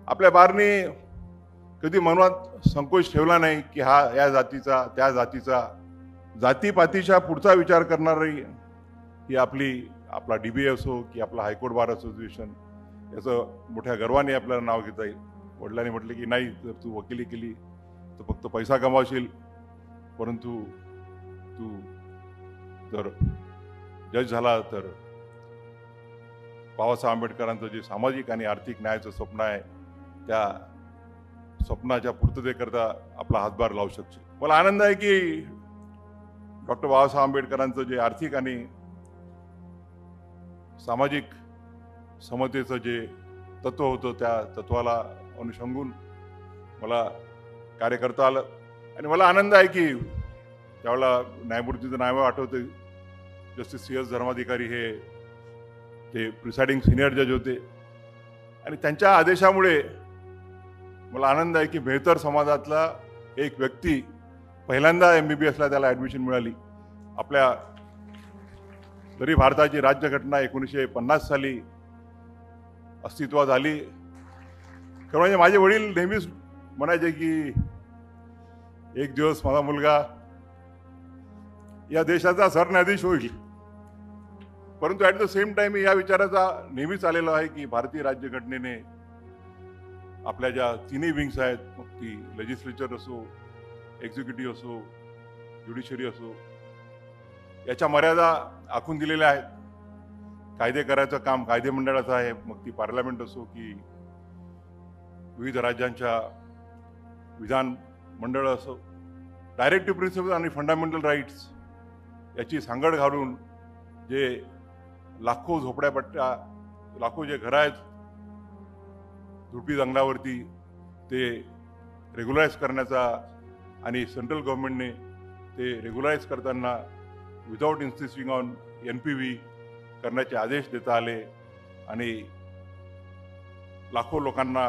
आपल्या बारनी कधी मनात संकोच ठेवला नाही की हा या जातीचा त्या जातीचा, जातीपातीच्या पुढचा विचार करणारी ही आपला DBA असो की आपला हायकोर्ट बार असोसिएशन, याचं मोठ्या गर्वाने आपल्याला नाव घेता येईल. वडिलांनी म्हटले की नाही, जर तू वकिली केली तर फक्त पैसा कमावशील, परंतु तू जर जज झाला तर बाबासाहेब आंबेडकरांचं जे सामाजिक आणि आर्थिक न्यायाचं स्वप्न आहे त्या स्वप्नाच्या पूर्ततेकरता आपला हातभार लावू शकशील. मला आनंद आहे की डॉक्टर बाबासाहेब आंबेडकरांचं जे आर्थिक आणि सामाजिक समतेचं जे तत्व होतं त्या तत्वाला अनुषंगून मला कार्य करता आलं. आणि मला आनंद आहे की त्यावेळेला न्यायमूर्तीचं नाव आठवतं, जस्टिस CS धर्माधिकारी हे ते प्रिसाइडिंग सिनियर जज होते आणि त्यांच्या आदेशामुळे मला आनंद आहे की बेहतर समाजातला एक व्यक्ती पहिल्यांदा MBBSला त्याला ॲडमिशन मिळाली. आपल्या जरी भारताची राज्यघटना 1950 साली अस्तित्वात आली, खरं म्हणजे माझे वडील नेहमीच म्हणायचे की एक दिवस माझा मुलगा या देशाचा सरन्यायाधीश होईल. परंतु ॲट द सेम टाइम या विचाराचा नेहमीच आलेला आहे की भारतीय राज्यघटनेने आपल्या ज्या तिन्ही विंग्स आहेत, मग ती लेजिस्लेचर असो, एक्झिक्युटिव्ह असो, ज्युडिशरी असो, याच्या मर्यादा आखून दिलेल्या आहेत. कायदे करायचं काम कायदे मंडळाचं आहे, मग ती पार्लमेंट असो की विविध राज्यांच्या विधान मंडळ असो. डायरेक्टिव्ह प्रिन्सिपल आणि फंडामेंटल राईट्स याची सांगड घालून जे लाखो झोपड्यापट्ट्या, लाखो जे घरं आहेत झुडपी जंगलावरती, ते रेग्युलाइज करण्याचा आणि सेंट्रल गव्हर्नमेंटने ते रेग्युलाइज करताना विदाउट इन्सिस्टिंग ऑन NPV करण्याचे आदेश देता आले आणि लाखो लोकांना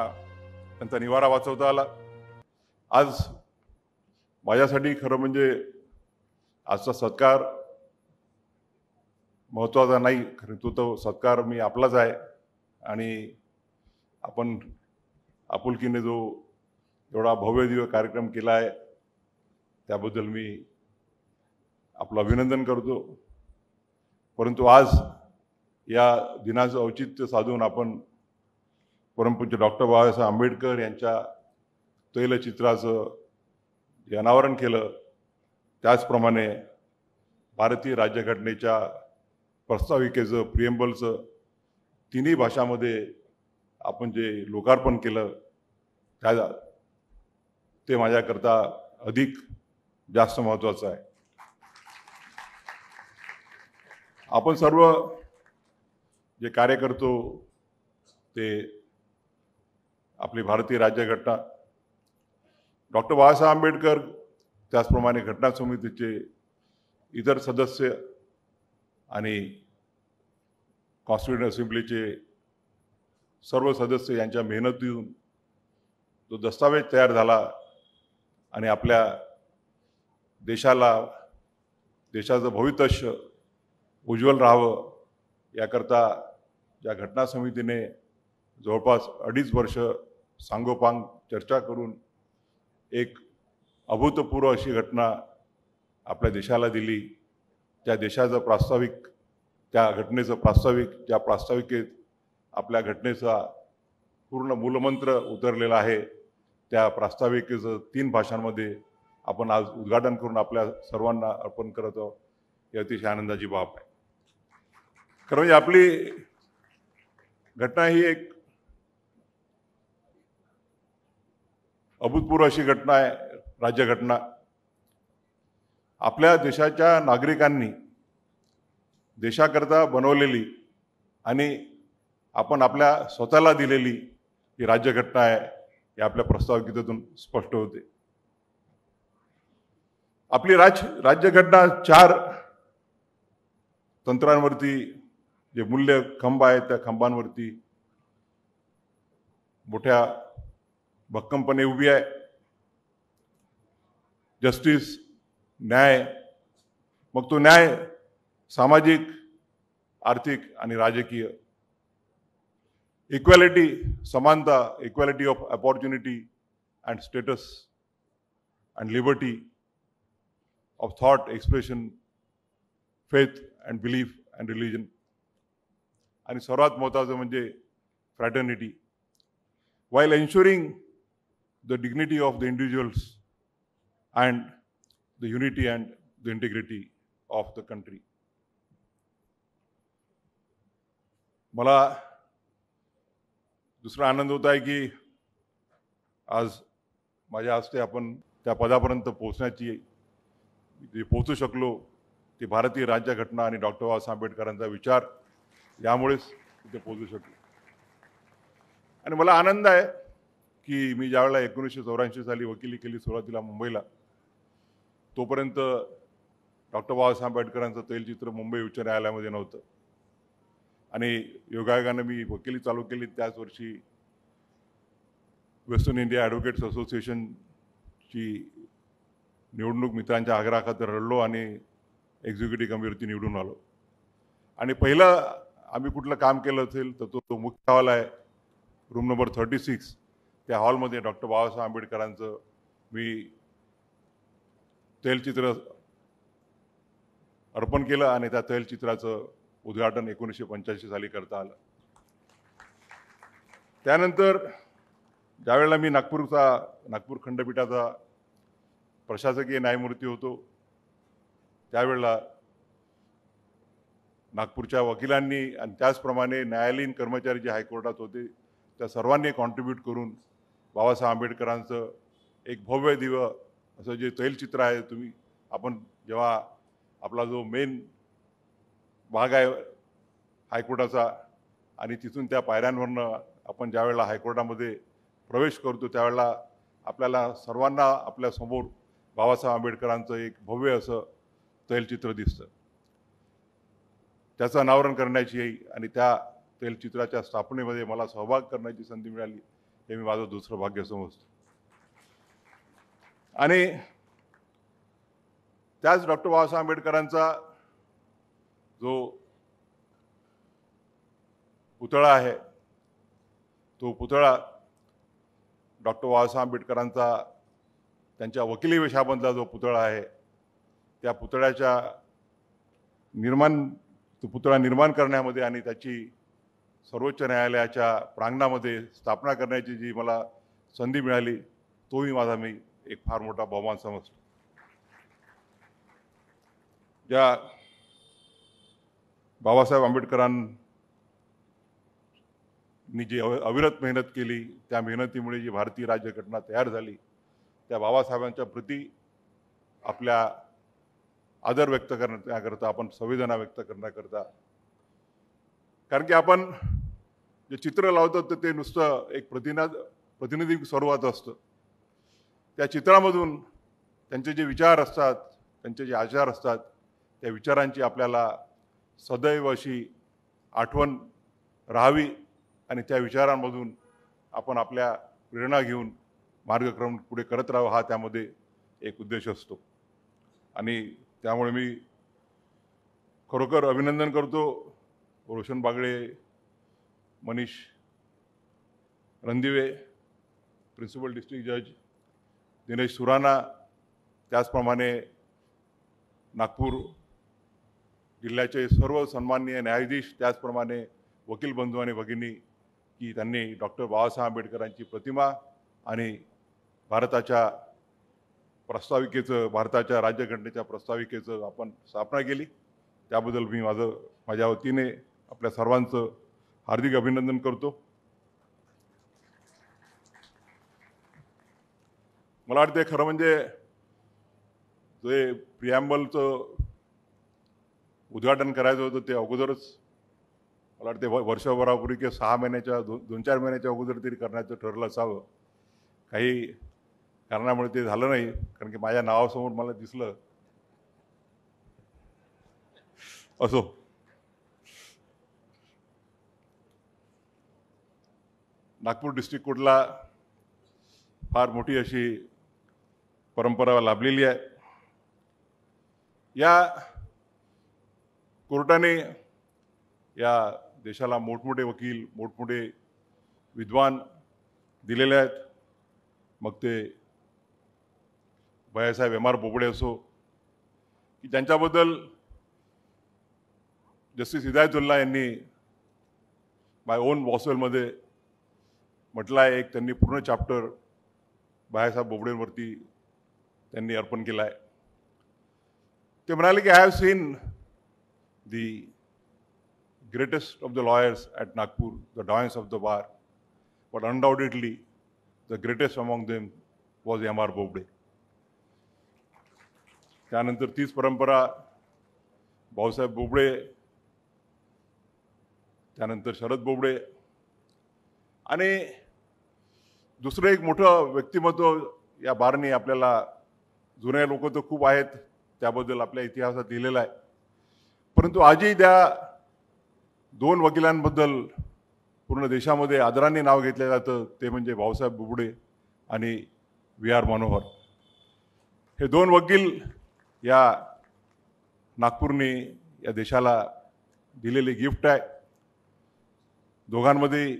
त्यांचा निवारा वाचवता आला. आज माझ्यासाठी खरं म्हणजे आजचा सत्कार महत्त्वाचा नाही, खरं तो सत्कार मी आपलाच आहे आणि आपण आपुलकीने जो एवढा भव्य दिव्य कार्यक्रम केला आहे त्याबद्दल मी आपलं अभिनंदन करतो. परंतु आज या दिनाचं औचित्य साधून आपण परमपूज्य डॉक्टर बाबासाहेब आंबेडकर यांच्या तैलचित्राचं जे अनावरण केलं, त्याचप्रमाणे भारतीय राज्यघटनेच्या प्रस्ताविकेचं प्रिएम्बलचं तिन्ही भाषामध्ये आपण जे लोकार्पण केलं ते माझ्याकरता अधिक जास्त महत्त्वाचं आहे. आपण सर्व जे कार्य करतो ते आपली भारतीय राज्यघटना, डॉक्टर बाबासाहेब आंबेडकर, त्याचप्रमाणे घटना समितीचे इतर सदस्य आणि कॉन्स्टिट्यूंट असेंब्लीचे सर्व सदस्य यांच्या मेहनतीतून जो दस्तावेज तयार झाला आणि आपल्या देशाचं भवितव्य उज्ज्वल राहावं याकरता या घटना समितीने जवळपास 2.5 वर्ष सांगोपांग चर्चा करून एक अभूतपूर्व अशी घटना आपल्या देशाला दिली. त्या देशाचं प्रास्ताविक, त्या घटनेचं प्रास्ताविक, ज्या प्रास्ताविकेत आपल्या घटनेचा पूर्ण मूलमंत्र उतरलेला आहे, त्या प्रास्ताविकेचं 3 भाषांमध्ये आपण आज उद्घाटन करून आपल्या सर्वांना अर्पण करत आहोत. ही अतिशय आनंदाची बाब आहे. खरं म्हणजे आपली घटना ही एक अभूतपूर्व अशी घटना आहे, राज्यघटना. आपल्या देशाच्या नागरिकांनी देशाकरता बनवलेली आणि आपण आपल्या स्वतःला दिलेली ही राज्यघटना आहे, हे आपल्या प्रस्ताविकेतून स्पष्ट होते. आपली राज्यघटना 4 तंत्रांवरती, जे मूल्य खंब आहेत त्या खंबांवरती मोठ्या भक्कमपणे उभी आहे. जस्टिस, न्याय, मग तो न्याय सामाजिक, आर्थिक आणि राजकीय, इक्वॅलिटी, समानता, equality of opportunity and status and liberty of thought expression, faith and belief and religion, आणि सर्वात महत्त्वाचं म्हणजे fraternity, while ensuring the dignity of the individuals and the unity and the integrity of the country. मला दुसरा आनंद होत आहे की आज माझ्या हस्ते आपण त्या पदापर्यंत पोहोचण्याची, जे पोहोचू शकलो ते भारतीय राज्यघटना आणि डॉक्टर बाबासाहेब आंबेडकरांचा विचार यामुळेच तिथे पोहोचू शकलो. आणि मला आनंद आहे की मी ज्यावेळेला 1984 साली वकिली केली सुरुवातीला मुंबईला, तोपर्यंत डॉक्टर बाबासाहेब आंबेडकरांचं तैलचित्र मुंबई उच्च न्यायालयामध्ये नव्हतं. आणि योगायोगानं मी वकिली चालू केली त्याच वर्षी वेस्टर्न इंडिया ॲडव्होकेट्स असोसिएशनची निवडणूक मित्रांच्या आग्रहाखातर लढलो आणि एक्झिक्युटिव्ह कमिटीवरती निवडून आलो. आणि पहिलं आम्ही कुठलं काम केलं असेल तर तो मुख्य हॉल आहे, रूम नंबर 36, त्या हॉलमध्ये डॉक्टर बाबासाहेब आंबेडकरांचं मी तैलचित्र अर्पण केलं आणि त्या तैलचित्राचं उद्घाटन 1985 साली करता आलं. त्यानंतर ज्यावेळेला मी नागपूर खंडपीठाचा प्रशासकीय न्यायमूर्ती होतो, त्यावेळेला नागपूरच्या वकिलांनी आणि त्याचप्रमाणे न्यायालयीन कर्मचारी जे हायकोर्टात होते त्या सर्वांनी कॉन्ट्रीब्यूट करून बाबासाहेब आंबेडकरांचं एक भव्य दिव्य असं जे तैलचित्र आहे, आपण जेव्हा आपला जो मेन भाग आहे हायकोर्टाचा आणि तिथून त्या पायऱ्यांवरनं आपण ज्यावेळेला हायकोर्टामध्ये प्रवेश करतो त्यावेळेला आपल्याला सर्वांना आपल्यासमोर बाबासाहेब आंबेडकरांचं एक भव्य असं तैलचित्र दिसतं. त्याचं अनावरण करण्याची आणि त्या तैलचित्राच्या स्थापनेमध्ये मला सहभाग करण्याची संधी मिळाली, हे मी माझं दुसरं भाग्य समजतो. आणि त्याच डॉक्टर बाबासाहेब आंबेडकरांचा जो पुतळा आहे, तो पुतळा डॉक्टर बाबासाहेब आंबेडकरांचा त्यांच्या वकिली वेशामधला जो पुतळा आहे, त्या पुतळ्याच्या पुतळा निर्माण करण्यामध्ये आणि त्याची सर्वोच्च न्यायालयाच्या प्रांगणामध्ये स्थापना करण्याची जी मला संधी मिळाली, तोही मी एक फार मोठा बहुमान समजतो. ज्या बाबासाहेब आंबेडकरांनी जी अविरत मेहनत केली, त्या मेहनतीमुळे जी भारतीय राज्यघटना तयार झाली, त्या बाबासाहेबांच्या प्रती आपल्या आदर व्यक्त करण्याकरता, आपण संवेदना व्यक्त करण्याकरता, कारण की आपण जे चित्र लावतो तर ते नुसतं एक प्रतिनिधी स्वरूपात असतं. त्या चित्रामधून त्यांचे जे विचार असतात, त्यांचे जे आचार असतात, त्या विचारांची आपल्याला सदैव अशी आठवण राहावी आणि त्या विचारांमधून आपण आपल्या प्रेरणा घेऊन मार्गक्रमण पुढे करत राहावं, हा त्यामध्ये एक उद्देश असतो. आणि त्यामुळे मी खरोखर अभिनंदन करतो रोशन बागडे, मनीष रणदिवे, प्रिन्सिपल डिस्ट्रिक्ट जज दिनेश सुराणा, त्याचप्रमाणे नागपूर जिल्ह्याचे सर्व सन्माननीय न्यायाधीश, त्याचप्रमाणे वकील बंधू आणि भगिनी, की त्यांनी डॉक्टर बाबासाहेब आंबेडकरांची प्रतिमा आणि भारताच्या राज्यघटनेच्या प्रस्ताविकेचं आपण स्थापना केली, त्याबद्दल मी माझ्या वतीने आपल्या सर्वांचं हार्दिक अभिनंदन करतो. मला वाटते खरं म्हणजे जे प्रिॲम्बलचं उद्घाटन करायचं होतं ते अगोदरच मला वाटते वर्षभरापूर्वी किंवा 6 महिन्याच्या 2-4 महिन्याच्या अगोदर तरी करण्याचं ठरलं असावं. काही कारणामुळे ते झालं नाही, कारण की माझ्या नावासमोर मला दिसलं. असो, नागपूर डिस्ट्रिक्ट कोर्टला फार मोठी अशी परंपरा लाभलेली आहे. या कोर्टाने या देशाला मोठमोठे वकील, मोठमोठे विद्वान दिलेले आहेत, मग ते भैयासाहेब M.R. बोबडे असो, की ज्यांच्याबद्दल जस्टिस हिदायतुल्ला यांनी माय ओन बॉसवेलमध्ये म्हटलं आहे, एक त्यांनी पूर्ण चॅप्टर भैयासाहेब बोबडेंवरती त्यांनी अर्पण केला आहे. ते म्हणाले की I have seen the greatest of the lawyers at Nagpur, the doyens of the bar, but undoubtedly the greatest among them was M.R. Bobde. त्यानंतर तीच परंपरा भाऊसाहेब बोबडे, त्यानंतर शरद बोबडे, आणि दुसरं एक मोठं व्यक्तिमत्व या बारनी आपल्याला, जुने लोक तर खूप आहेत, त्याबद्दल आपल्या इतिहासात लिहिलेलं आहे, परंतु आजही त्या दोन वकिलांबद्दल पूर्ण देशामध्ये आदराने नाव घेतलं जातं, ते म्हणजे भाऊसाहेब बोबडे आणि V.R. मनोहर. हे दोन वकील या नागपूरने या देशाला दिलेली गिफ्ट आहे. दोघांमध्ये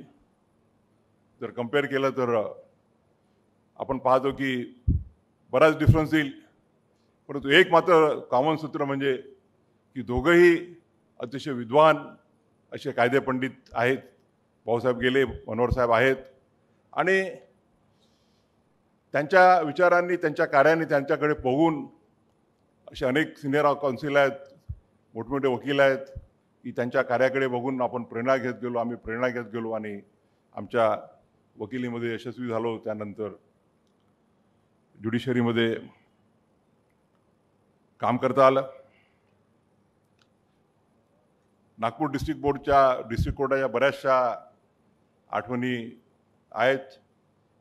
जर कम्पेअर केलं तर आपण पाहतो की बराच डिफरन्स येईल, परंतु एक मात्र कॉमन सूत्र म्हणजे की दोघंही अतिशय विद्वान असे कायदे पंडित आहेत. भाऊसाहेब गेले, मनोहर साहेब आहेत, आणि त्यांच्या विचारांनी, त्यांच्या कार्याने, त्यांच्याकडे बघून असे अनेक सिनियर काउन्सिल आहेत, मोठमोठे वकील आहेत, की त्यांच्या कार्याकडे बघून आपण प्रेरणा घेत गेलो, आम्ही प्रेरणा घेत गेलो आणि आमच्या वकिलीमध्ये यशस्वी झालो. त्यानंतर ज्युडिशरीमध्ये काम करता आलं. नागपूर डिस्ट्रिक्ट कोर्टाच्या बऱ्याचशा आठवणी आहेत.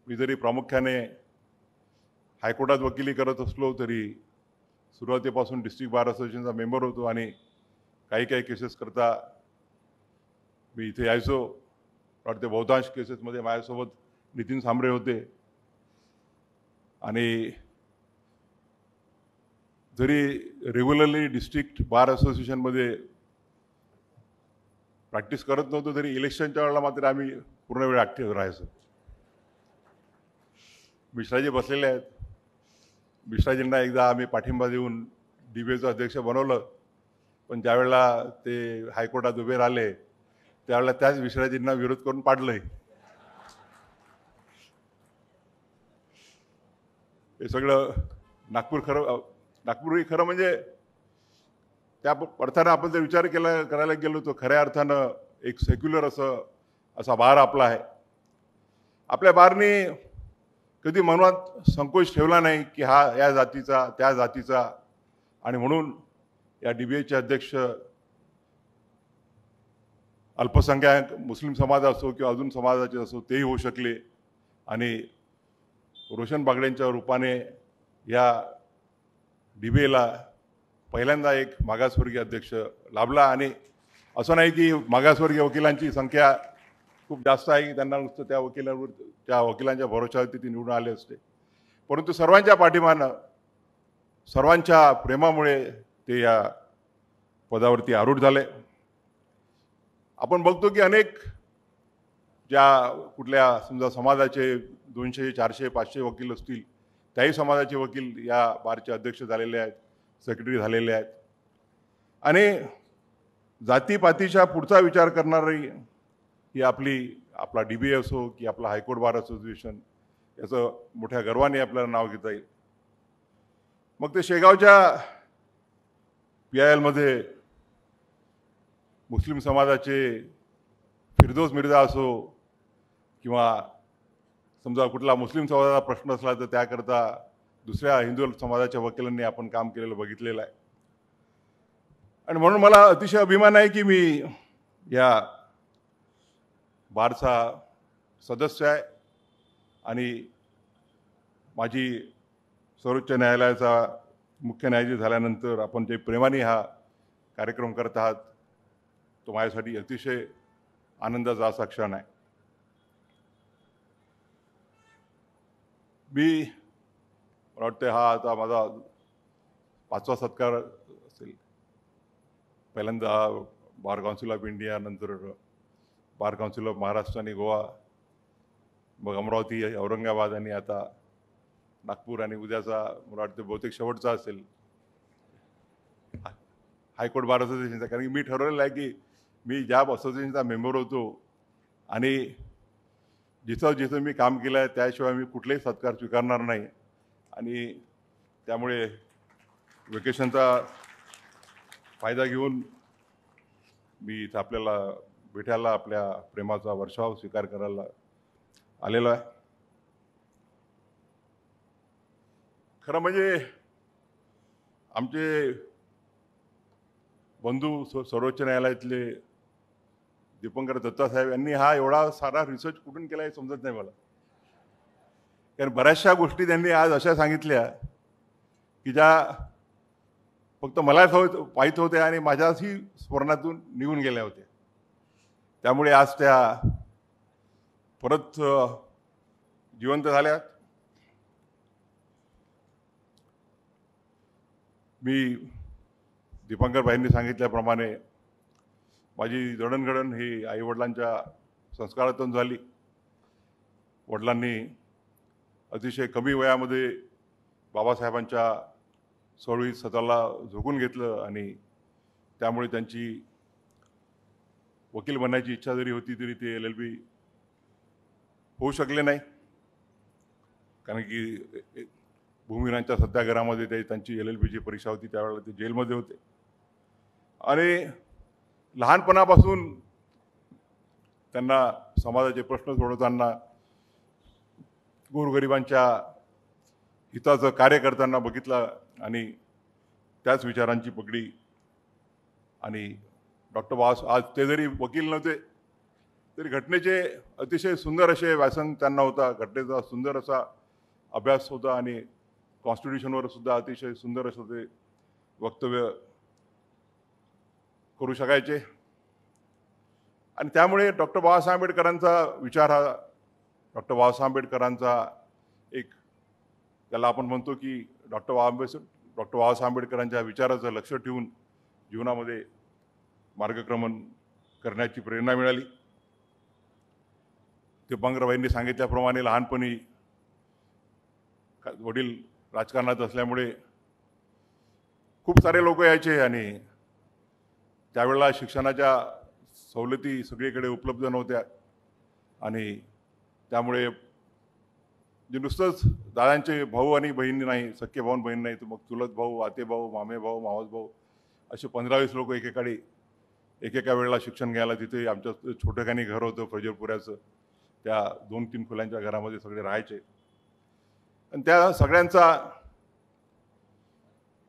मी जरी प्रामुख्याने हायकोर्टात वकिली करत असलो तरी सुरुवातीपासून डिस्ट्रिक्ट बार असोसिएशनचा मेंबर होतो आणि काही केसेस करता मी इथे यायचो. वाटते बहुतांश केसेसमध्ये माझ्यासोबत नितीन सांबरे होते, आणि जरी रेग्युलरली डिस्ट्रिक्ट बार असोसिएशनमध्ये प्रॅक्टिस करत नव्हतो तरी इलेक्शनच्या वेळेला मात्र आम्ही पूर्ण वेळ ॲक्टिव्ह राहायचो. मिश्राजी बसलेले आहेत. मिश्राजींना एकदा आम्ही पाठिंबा देऊन DBAचं अध्यक्ष बनवलं, पण ज्यावेळेला ते हायकोर्टात उभे राहिले त्यावेळेला त्याच मिश्राजींना विरोध करून पाडलंय. हे सगळं नागपूर खरं म्हणजे त्या अर्थानं आपण जर विचार करायला गेलो तर खऱ्या अर्थानं एक सेक्युलर असा बार आपला आहे. आपल्या बारनी कधी मनात संकोच ठेवला नाही की हा या जातीचा, त्या जातीचा, आणि म्हणून या DBAचे अध्यक्ष अल्पसंख्याक मुस्लिम समाज असो किंवा अजून समाजाचे असो तेही होऊ शकले, आणि रोशन बागडेंच्या रूपाने या DBAला पहिल्यांदा एक मागासवर्गीय अध्यक्ष लाभला. आणि असं नाही की मागासवर्गीय वकिलांची संख्या खूप जास्त आहे की त्यांना नुसतं त्या वकिलांच्या भरोशावरती ते निवडून आले असते, परंतु सर्वांच्या पाठिंब्यानं, सर्वांच्या प्रेमामुळे ते या पदावरती आरूढ झाले. आपण बघतो की अनेक ज्या कुठल्या समजा समाजाचे 200, 400, 500 वकील असतील, त्याही समाजाचे वकील या बारचे अध्यक्ष झालेले आहेत, सेक्रेटरी झालेले आहेत, आणि जातीपातीच्या पुढचा विचार करणारी ही आपला DBA असो की आपला हायकोर्ट बार असोसिएशन, याचं मोठ्या गर्वाने आपल्याला नाव घेता येईल. मग ते शेगावच्या PIL मध्ये मुस्लिम समाजाचे फिरदौस मिर्झा असो किंवा समजा कुठला मुस्लिम समाजाचा प्रश्न असला तर त्याकरता दुसऱ्या हिंदू समाजाच्या वकिलांनी आपण काम केलेलं बघितलेलं आहे. आणि म्हणून मला अतिशय अभिमान आहे की मी या बारचा सदस्य आहे, आणि माझी सर्वोच्च न्यायालयाचा मुख्य न्यायाधीश झाल्यानंतर आपण जे प्रेमाने हा कार्यक्रम करत आहात तो माझ्यासाठी अतिशय आनंदाचा असा क्षण आहे. मला वाटतं हा आता माझा 5वा सत्कार असेल. पहिल्यांदा बार काउन्सिल ऑफ इंडिया, नंतर बार काउन्सिल ऑफ महाराष्ट्र आणि गोवा, मग अमरावती, औरंगाबाद आणि आता नागपूर आणि उद्याचा मला वाटतं बहुतेक शेवटचा असेल हायकोर्ट बार असोसिएशनचा. कारण की मी ठरवलेलं आहे की मी ज्या असोसिएशनचा मेंबर होतो आणि जिथं जिथं मी काम केलं आहे त्याशिवाय मी कुठलेही सत्कार स्वीकारणार नाही. आणि त्यामुळे वेकेशनचा फायदा घेऊन मी इथं आपल्याला भेटायला आपल्या प्रेमाचा वर्षाव स्वीकार करायला आलेलो आहे. खरं म्हणजे आमचे बंधू सर्वोच्च न्यायालयातले दीपंकर दत्ता साहेब यांनी हा एवढा सारा रिसर्च कुठून केला हे समजत नाही मला. कारण बऱ्याचशा गोष्टी त्यांनी आज अशा सांगितल्या की ज्या फक्त मलाच माहीत होत्या आणि माझ्याही स्मरणातून निघून गेल्या होत्या. त्यामुळे आज त्या परत जिवंत झाल्या. मी दीपंकर भाईंनी सांगितल्याप्रमाणे माझी जडणघडण ही आईवडिलांच्या संस्कारातून झाली. वडिलांनी अतिशय कमी वयामध्ये बाबासाहेबांच्या चळवळीत स्वतःला झोकून घेतलं आणि त्यामुळे त्यांची वकील बनण्याची इच्छा जरी होती तरी ते LLB होऊ शकले नाही. कारण की भूमिहीनांच्या सत्याग्रहामध्ये त्यांची LLBची परीक्षा होती, त्यावेळेला ते जेलमध्ये होते. आणि लहानपणापासून त्यांना समाजाचे प्रश्न सोडवताना गोरगरिबांच्या हिताचं कार्य करताना बघितलं आणि त्याच विचारांची पगडी. आणि डॉक्टर आज ते जरी वकील नव्हते तरी घटनेचे अतिशय सुंदर असे व्यासंग त्यांना होता. घटनेचा सुंदर असा अभ्यास होता आणि कॉन्स्टिट्यूशनवर सुद्धा अतिशय सुंदर असं ते वक्तव्य करू शकायचे. आणि त्यामुळे डॉक्टर बाबासाहेब आंबेडकरांचा विचार हा डॉक्टर बाबासाहेब आंबेडकरांचा एक त्याला आपण म्हणतो की डॉक्टर बाबासाहेब आंबेडकरांच्या विचाराचं लक्ष ठेवून जीवनामध्ये मार्गक्रमण करण्याची प्रेरणा मिळाली. दीपंकरबाईंनी सांगितल्याप्रमाणे लहानपणी वडील राजकारणात असल्यामुळे खूप सारे लोक यायचे आणि त्यावेळेला शिक्षणाच्या सवलती सगळीकडे उपलब्ध नव्हत्या. आणि त्यामुळे जे नुसतंच दादांचे भाऊ आणि बहिणी नाही, सख्खे भाऊ बहीण नाही, तर मग चुलत भाऊ, आते भाऊ, मामे भाऊ, मावस भाऊ असे 15-20 लोक एकेका वेळेला शिक्षण घ्यायला तिथे आमचं छोटंखानी घर होतं फैजरपुऱ्याचं. त्या 2-3 खोल्यांच्या घरामध्ये सगळे राहायचे. आणि त्या सगळ्यांचा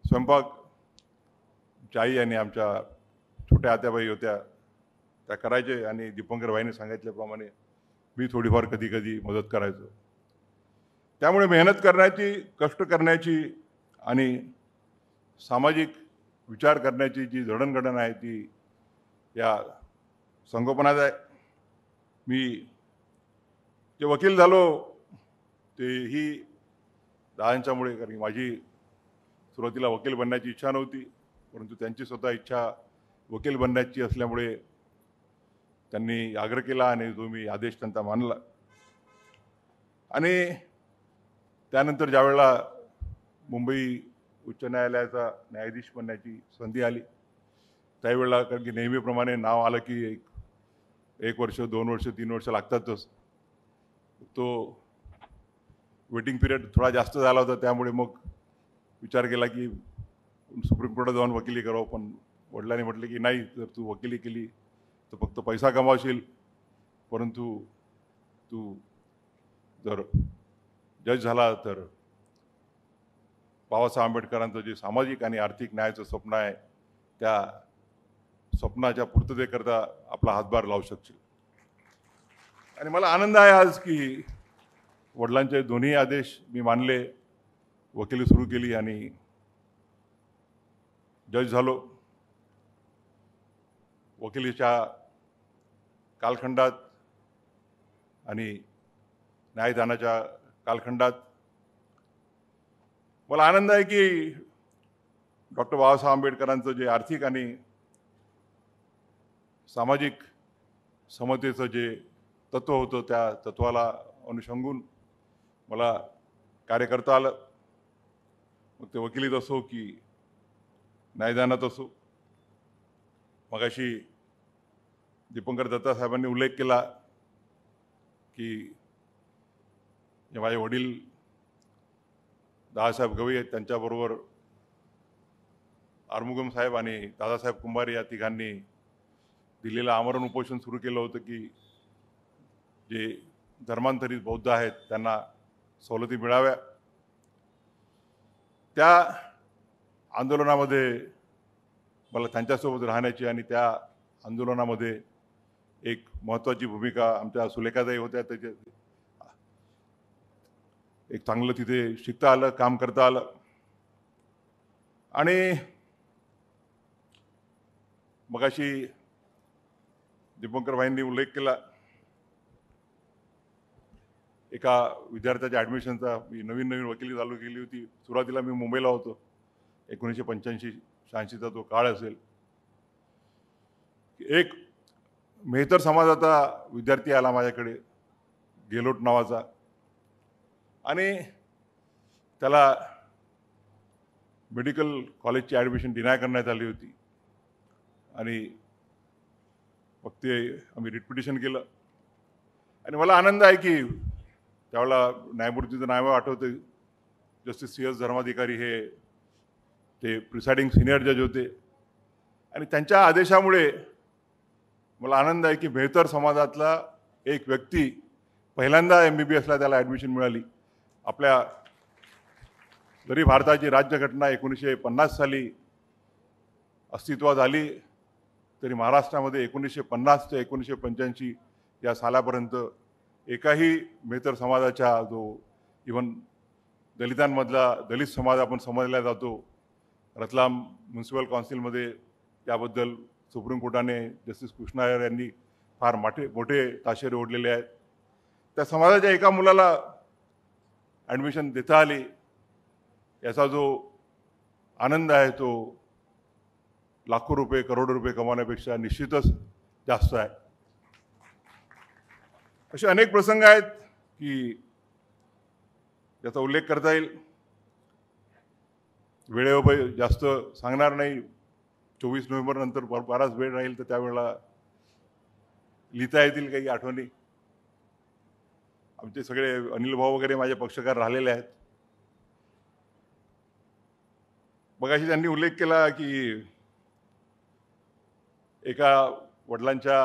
स्वयंपाक आई आणि आमच्या छोट्या आत्याबाई होत्या त्या करायचे. आणि दीपंकरबाईंनी सांगितल्याप्रमाणे मी थोडीफार कधी कधी मदत करायचो. त्यामुळे मेहनत करण्याची, कष्ट करण्याची आणि सामाजिक विचार करण्याची जी जडणघडण आहे ती या संगोपनात आहे. मी जे वकील झालो तेही दादांच्यामुळे. कारण माझी सुरुवातीला वकील बनण्याची इच्छा नव्हती, परंतु त्यांची स्वतः इच्छा वकील बनण्याची असल्यामुळे त्यांनी आग्रह केला आणि जो मी आदेश त्यांचा मानला. आणि त्यानंतर ज्यावेळेला मुंबई उच्च न्यायालयाचा न्यायाधीश बनण्याची संधी आली त्यावेळेला, कारण की नेहमीप्रमाणे नाव आलं की एक वर्ष, 2 वर्ष, 3 वर्ष लागतातच. तो वेटिंग पिरियड थोडा जास्त झाला होता. त्यामुळे मग विचार केला की सुप्रीम कोर्टात जाऊन वकिली करावं. पण वडिलांनी म्हटलं की नाही, जर तू वकिली केली तर फक्त पैसा कमावशील, परंतु तू जर जज झाला तर बाबासाहेब आंबेडकरांचं जे सामाजिक आणि आर्थिक न्यायाचं स्वप्न आहे त्या स्वप्नाच्या पूर्ततेकरता आपला हातभार लावू शकशील. आणि मला आनंद आहे आज की वडिलांचे दोन्ही आदेश मी मानले, वकिली सुरू केली आणि जज झालो. वकिलीच्या कालखंडात आणि न्यायदानाच्या कालखंडात मला आनंद आहे की डॉक्टर बाबासाहेब आंबेडकरांचं जे आर्थिक आणि सामाजिक समतेचं जे तत्त्व होतं त्या तत्त्वाला अनुषंगून मला कार्य करता आलं. मग ते वकिलीत असो की न्यायदानात असो. मगाशी दीपंकर दत्ता साहेबांनी उल्लेख केला की जे माझे वडील दादासाहेब गवई आहेत, त्यांच्याबरोबर आरमुगम साहेब आणि दादासाहेब कुंभारे या तिघांनी दिल्लीला आमरण उपोषण सुरू केलं होतं की जे धर्मांतरित बौद्ध आहेत त्यांना सवलती मिळाव्या. त्या आंदोलनामध्ये मला त्यांच्यासोबत राहण्याची आणि त्या आंदोलनामध्ये एक महत्त्वाची भूमिका आमच्या सुलेखाताई होत्या. त्याचे एक चांगलं तिथे शिकता आलं, काम करता आलं. आणि मगाशी दीपंकर भाईंनी उल्लेख केला एका विद्यार्थ्याच्या ॲडमिशनचा. मी नवीन वकिली चालू केली होती. सुरुवातीला मी मुंबईला होतो. 1985-86चा तो काळ असेल. एक मेहतर समाजाचा विद्यार्थी आला माझ्याकडे, गेलोट नावाचा, आणि त्याला मेडिकल कॉलेजची ॲडमिशन डिनाय करण्यात आली होती. आणि मग ते आम्ही रिट पिटिशन केलं. आणि मला आनंद आहे की त्यावेळेला न्यायमूर्तीचं नाव आठवतं, जस्टिस CS धर्माधिकारी हे ते प्रिसाइडिंग सिनियर जज होते. आणि त्यांच्या आदेशामुळे मला आनंद आहे की मेहतर समाजातला एक व्यक्ती पहिल्यांदा MBBSला त्याला ॲडमिशन मिळाली. आपल्या जरी भारताची राज्यघटना 1950 साली अस्तित्वात आली तरी महाराष्ट्रामध्ये 1950 ते 1985 या सालापर्यंत एकाही मेहतर समाजाच्या, जो इव्हन दलितांमधला दलित समाज आपण समजला जातो, रतलाम म्युन्सिपल काउन्सिलमध्ये त्याबद्दल सुप्रीम कोर्टाने जस्टिस कृष्णा अय्यर यांनी फार मोठे ताशेरे ओढलेले आहेत. त्या समाजाच्या एका मुलाला ॲडमिशन देता आली, याचा जो आनंद आहे तो लाखो रुपये, करोडो रुपये कमावण्यापेक्षा निश्चितच जास्त आहे. असे अनेक प्रसंग आहेत की याचा उल्लेख करता येईल. वेळेवर जास्त सांगणार नाही. 24 नोव्हेंबर नंतर बराच वेळ राहील तर त्यावेळेला लिहिता येतील काही आठवणी. आमचे सगळे अनिल भाऊ वगैरे माझे पक्षकार राहिलेले आहेत. मगाशी त्यांनी उल्लेख केला की एका वडिलांच्या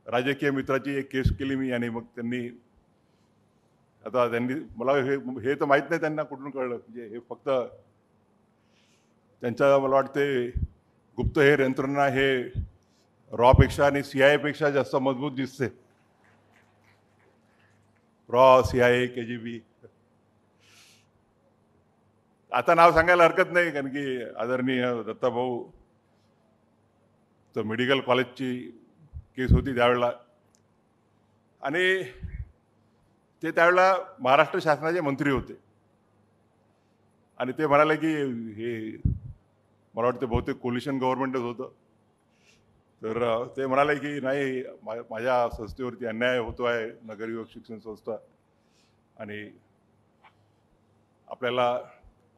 राजकीय मित्राची एक केस केली मी, आणि मग त्यांनी मला हे तर माहीत नाही त्यांना कुठून कळलं. म्हणजे हे फक्त त्यांच्या मला वाटते गुप्तहेर यंत्रणा हे रॉपेक्षा आणि CIA पेक्षा जास्त मजबूत दिसते. CIA, KGB. आता नाव सांगायला हरकत नाही, कारण की आदरणीय दत्ताभाऊ तर मेडिकल कॉलेजची केस होती त्यावेळेला, आणि ते त्यावेळेला महाराष्ट्र शासनाचे मंत्री होते. आणि ते म्हणाले की हे मला वाटतं बहुतेक कोलिशन गव्हर्नमेंटच होतं. तर ते म्हणाले की नाही, माझ्या संस्थेवरती अन्याय होतो आहे, नगरयुवक शिक्षण संस्था, आणि आपल्याला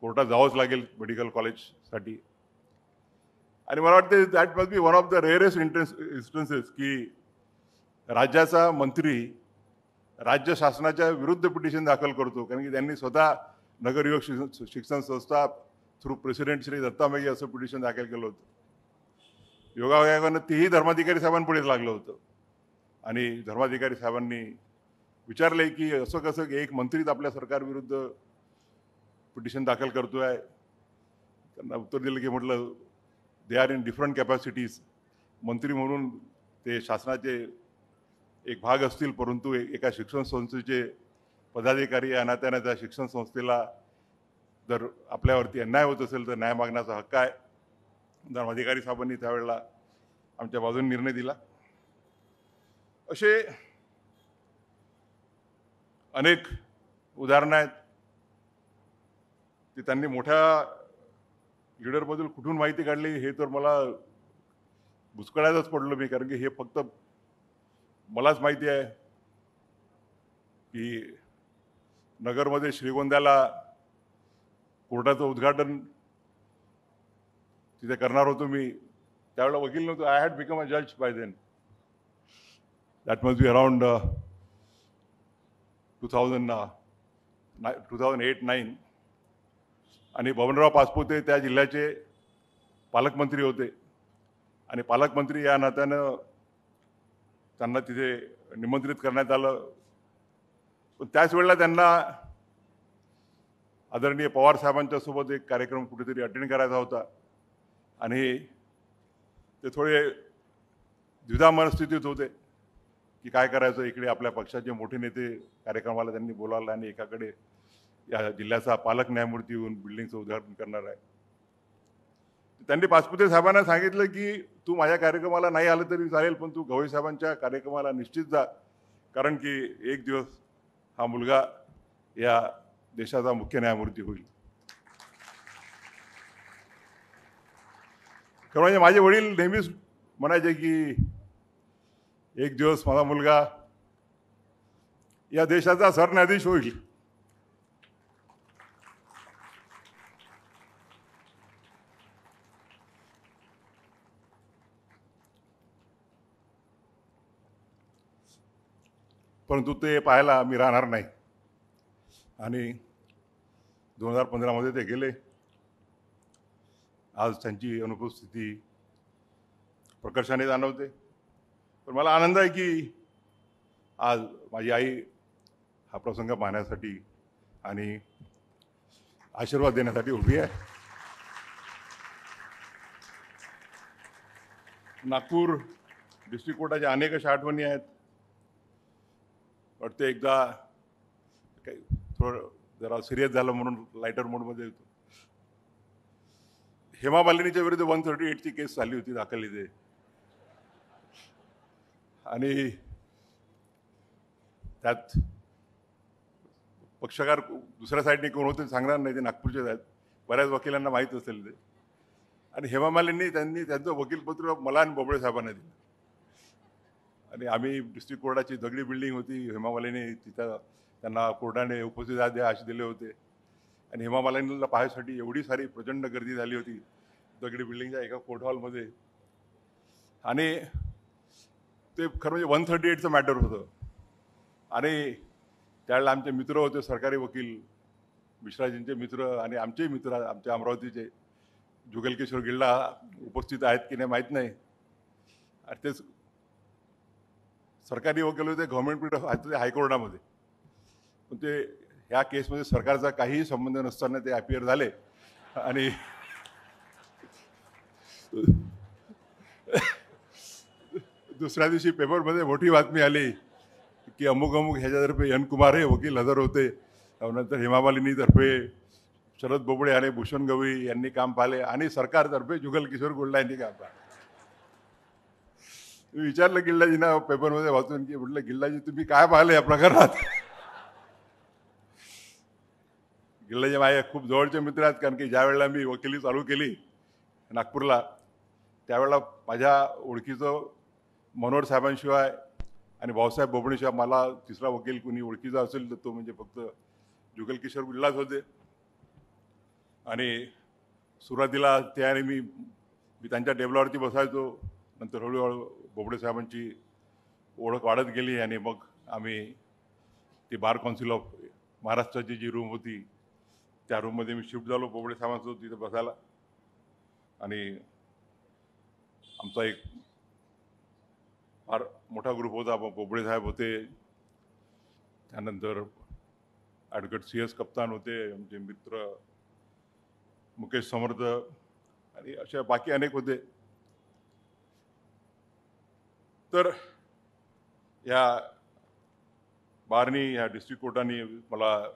कोर्टात जावंच लागेल मेडिकल कॉलेजसाठी. आणि मला वाटतं that must B one of the rarest instances की राज्याचा मंत्री राज्य शासनाच्या विरुद्ध पिटिशन दाखल करतो. कारण की त्यांनी स्वतः नगरयुवक शिक्षण संस्था थ्रू प्रेसिडेंट श्री दत्ता मेघे असं पिटिशन दाखल केलं होतं. योगायोगानं तेही धर्माधिकारी साहेबांपुढेच लागलं होतं. आणि धर्माधिकारी साहेबांनी विचारले की असं कसं की एक मंत्रीच आपल्या सरकारविरुद्ध पिटिशन दाखल करतो आहे. त्यांना उत्तर दिलं की म्हटलं they are in different capacities. मंत्री म्हणून ते शासनाचे एक भाग असतील, परंतु एका शिक्षण संस्थेचे पदाधिकारी या नात्याने त्या शिक्षण संस्थेला जर आपल्यावरती अन्याय होत असेल तर न्याय मागण्याचा हक्क आहे. धर्माधिकारी साहेबांनी त्यावेळेला आमच्या बाजूने निर्णय दिला. असे अनेक उदाहरणं आहेत. ती त्यांनी मोठ्या लीडरबद्दल कुठून माहिती काढली हे तर मला बुचकळ्यातच पडलो मी, कारण की हे फक्त मलाच माहिती आहे. की नगरमध्ये श्रीगोंद्याला कोर्टाचं उद्घाटन तिथे करणार होतो मी. त्यावेळेला वकील नव्हतो. आय हॅड बिकम अ जज by then. That must be around 2008-9. आणि बबनराव पाचपुते त्या जिल्ह्याचे पालकमंत्री होते आणि पालकमंत्री या नात्यानं त्यांना तिथे निमंत्रित करण्यात आलं. पण त्याच वेळेला त्यांना आदरणीय पवार साहेबांच्या सोबत एक कार्यक्रम कुठेतरी अटेंड करायचा होता आणि ते थोडे द्विधा मनस्थितीत होते की काय करायचं. इकडे आपल्या पक्षाचे मोठे नेते कार्यक्रमाला त्यांनी बोलावलं आणि एकाकडे या जिल्ह्याचा पालक न्यायमूर्ती येऊन बिल्डिंगचं उद्घाटन करणार आहे. त्यांनी पाचपुते साहेबांना सांगितलं की तू माझ्या कार्यक्रमाला नाही आलं तरी चालेल, पण तू गवई साहेबांच्या कार्यक्रमाला निश्चित जा, कारण की एक दिवस हा मुलगा या देशाचा मुख्य न्यायमूर्ती होईल. खरं म्हणजे माझे वडील नेहमीच म्हणायचे की एक दिवस माझा मुलगा या देशाचा सरन्यायाधीश होईल. परंतु ते पाहायला मी राहणार नाही आणि 2015 ते गेले. आज त्यांची अनुपस्थिती प्रकर्षाने जाणवते. पण मला आनंद आहे की आज माझी आई हा प्रसंग पाहण्यासाठी आणि आशीर्वाद देण्यासाठी उभी आहे. नागपूर डिस्ट्रिक्ट कोर्टाच्या अनेक अशा आठवणी आहेत. वाटतं एकदा काही थोडं जरा सिरियस झालं म्हणून लायटर मोडमध्ये येतो. हेमा मालिनीच्या विरुद्ध 138ची केस झाली होती दाखल इथे आणि त्यात पक्षकार दुसऱ्या साईडने कोण होते सांगणार नाही, ते नागपूरचे आहेत. बऱ्याच वकिलांना माहीत असेल ते. आणि हेमा मालिनी त्यांनी त्यांचं वकीलपत्र मला आणि बोबडे साहेबांना दिलं आणि आम्ही डिस्ट्रिक्ट कोर्टाची दगडी बिल्डिंग होती. हेमा मालिनी तिथं त्यांना कोर्टाने उपस्थित आदेश दिले होते आणि हेमा मालिनीला पाहायसाठी एवढी सारी प्रचंड गर्दी झाली होती दगडी बिल्डिंगच्या एका कोर्ट हॉलमध्ये. आणि ते खरं म्हणजे 138चं मॅटर होतं आणि त्यावेळेला आमचे मित्र होते सरकारी वकील, मिश्राजींचे मित्र आणि आमचेही मित्र, आमच्या अमरावतीचे जुगलकिशोर गिल्डा उपस्थित आहेत की नाही माहीत नाही. आणि तेच सरकारी वकील होते गव्हर्नमेंट हायकोर्टामध्ये. पण ते ह्या केसमध्ये सरकारचा काहीही संबंध नसताना ते अपियर झाले आणि दुसऱ्या दिवशी पेपरमध्ये मोठी बातमी आली की अमुक अमुक ह्याच्यातर्फे एन कुमार हे वकील हजर होते. त्यानंतर हेमा मालिनीतर्फे शरद बोबडे आणि भूषण गवई यांनी काम पाहिले आणि सरकारतर्फे जुगलकिशोर गिल्डा यांनी काम पाहिलं. मी विचारलं गिल्डाजींना पेपरमध्ये वाचून की म्हटलं गिल्डाजी तुम्ही काय पाहिलं या प्रकरणात. गिल्डाजी माझे खूप जवळचे मित्र आहेत, कारण की ज्या वेळेला मी वकिली चालू केली नागपूरला त्यावेळेला माझ्या ओळखीचं मनोहर साहेबांशिवाय आणि भाऊसाहेब बोबडेशिवाय मला तिसरा वकील कोणी ओळखीचा असेल तर तो म्हणजे फक्त जुगलकिशोर गिल्डाच होते. आणि सुरुवातीला ते आणि मी त्यांच्या टेबलावरती बसायचो. नंतर हळूहळू बोबडे साहेबांची ओळख वाढत गेली आणि मग आम्ही ती बार काउन्सिल ऑफ महाराष्ट्राची जी रूम होती त्या रूममध्ये मी शिफ्ट झालो बोबडे साहेबांसोबत तिथे बसायला. आणि आमचा एक फार मोठा ग्रुप होता. बोबडे साहेब होते, त्यानंतर ॲडव्होकेट CS कप्तान होते, आमचे मित्र मुकेश समर्थ आणि अशा बाकी अनेक होते. तर या बारनी ह्या डिस्ट्रिक्ट कोर्टाने मला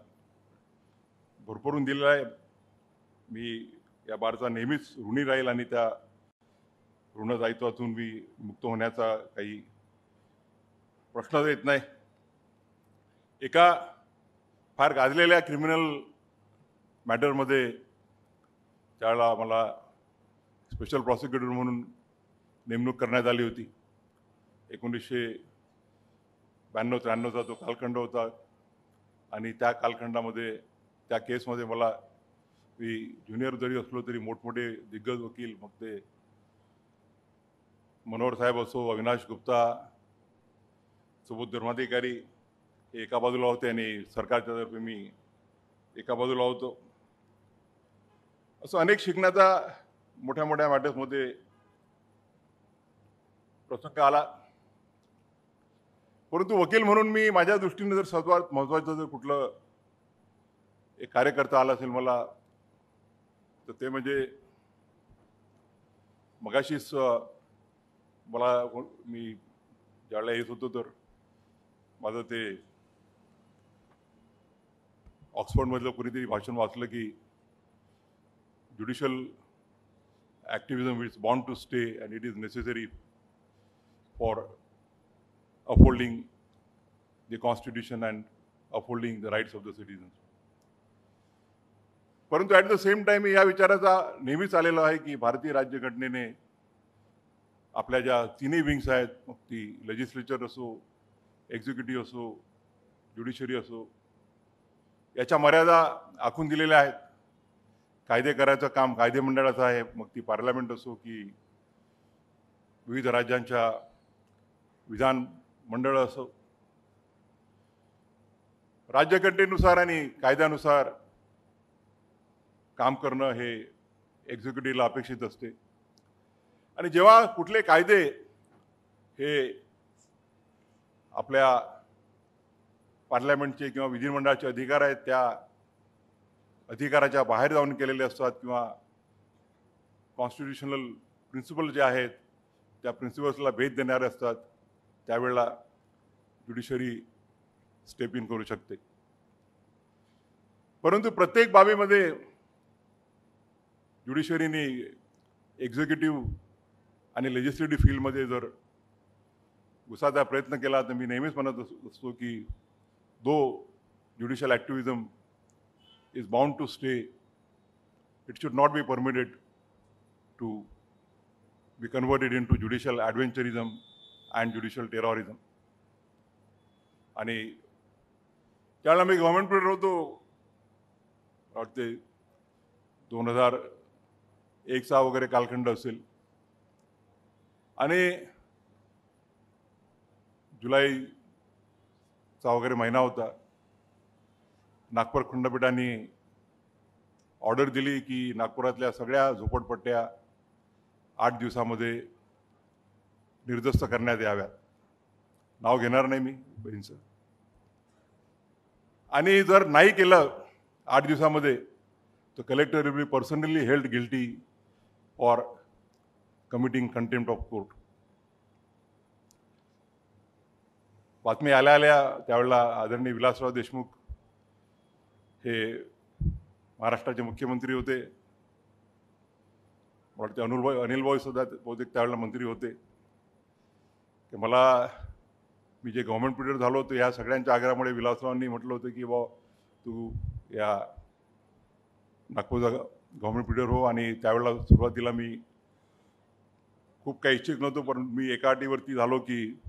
भरभरून दिलेला आहे. मी या बारचा नेहमीच ऋणी राहील आणि त्या ऋणदायित्वातून मी मुक्त होण्याचा काही प्रश्नच येत नाही. एका फार गाजलेल्या क्रिमिनल मॅटरमध्ये त्यावेळेला मला स्पेशल प्रॉसिक्युटर म्हणून नेमणूक करण्यात आली होती. 1992-93चा तो कालखंड होता. आणि त्या कालखंडामध्ये त्या केसमध्ये मला मी ज्युनियर जरी असलो तरी मोठमोठे दिग्गज वकील, मग ते मनोहर साहेब असो, अविनाश गुप्ता, सोबत धर्माधिकारी हे एका बाजूला होते आणि सरकारच्या तर्फे मी एका बाजूला होतो. असं अनेक शिकण्याचा मोठ्या मोठ्या मॅटर्समध्ये प्रसंग आला. परंतु वकील म्हणून मी माझ्या दृष्टीने जर सर्वात महत्त्वाचं जर कुठलं एक कार्य करता आलं असेल मला, तर ते म्हणजे मगाशीच मला मी ज्यावेळेला येत होतो तर माझं ते ऑक्सफर्डमधलं कोणीतरी भाषण वाचलं की judicial activism is bound to stay and it is necessary for upholding the constitution and upholding the rights of the citizens. परंतु ॲट द सेम टाइम या विचाराचा नेहमीच आलेला आहे की भारतीय राज्यघटनेने आपल्या ज्या तिन्ही विंग्स आहेत, मग ती लेजिस्लेचर असो, एक्झिक्युटिव्ह असो, ज्युडिशरी असो, याच्या मर्यादा आखून दिलेल्या आहेत. कायदे करायचं काम कायदे मंडळाचं आहे, मग ती पार्लमेंट असो की विविध राज्यांच्या विधान मंडळ असो. राज्यघटनेनुसार आणि कायद्यानुसार काम करणं हे एक्झिक्युटिव्हला अपेक्षित असते. आणि जेव्हा कुठले कायदे हे आपल्या पार्लमेंटचे किंवा विधिमंडळाचे अधिकार आहेत त्या अधिकाराच्या बाहेर जाऊन केलेले असतात किंवा कॉन्स्टिट्युशनल प्रिन्सिपल जे आहेत त्या प्रिन्सिपल्सला भेद देणारे असतात, त्यावेळेला ज्युडिशरी स्टेप इन करू शकते. परंतु प्रत्येक बाबीमध्ये ज्युडिशरीने एक्झिक्युटिव्ह आणि लेजिस्लेटिव्ह फील्डमध्ये जर घुसाचा प्रयत्न केला तर मी नेहमीच म्हणत असतो की though judicial activism is bound to stay, it should not be permitted to be converted into judicial adventurism and judicial terrorism. आणि त्यावेळेला मी गव्हर्नमेंट पिरियड होतो, वाटते 2001चा वगैरे कालखंड असेल, आणि जुलैचा वगैरे महिना होता. नागपूर खंडपीठाने ऑर्डर दिली की नागपुरातल्या सगळ्या झोपडपट्ट्या 8 दिवसामध्ये निर्जस्त करण्यात याव्यात. नाव घेणार नाही मी बहीणचं. आणि जर नाही केलं 8 दिवसामध्ये तर collector will be personally held guilty for committing contempt of court. बातमी आल्या आल्या त्यावेळेला आदरणीय विलासराव देशमुख हे महाराष्ट्राचे मुख्यमंत्री होते. मला वाटते अनिल भाऊ सुद्धा बहुतेक त्यावेळेला मंत्री होते. की मला मी जे गव्हर्नमेंट पिरियड झालो होतो या सगळ्यांच्या आग्रहामुळे विलासरावांनी म्हटलं होतं की बा तू या नागपूरचा गव्हर्नमेंट पिरियड हो. आणि त्यावेळेला सुरुवातीला मी खूप काही इच्छुक नव्हतो, पण मी एका अटीवरती झालो की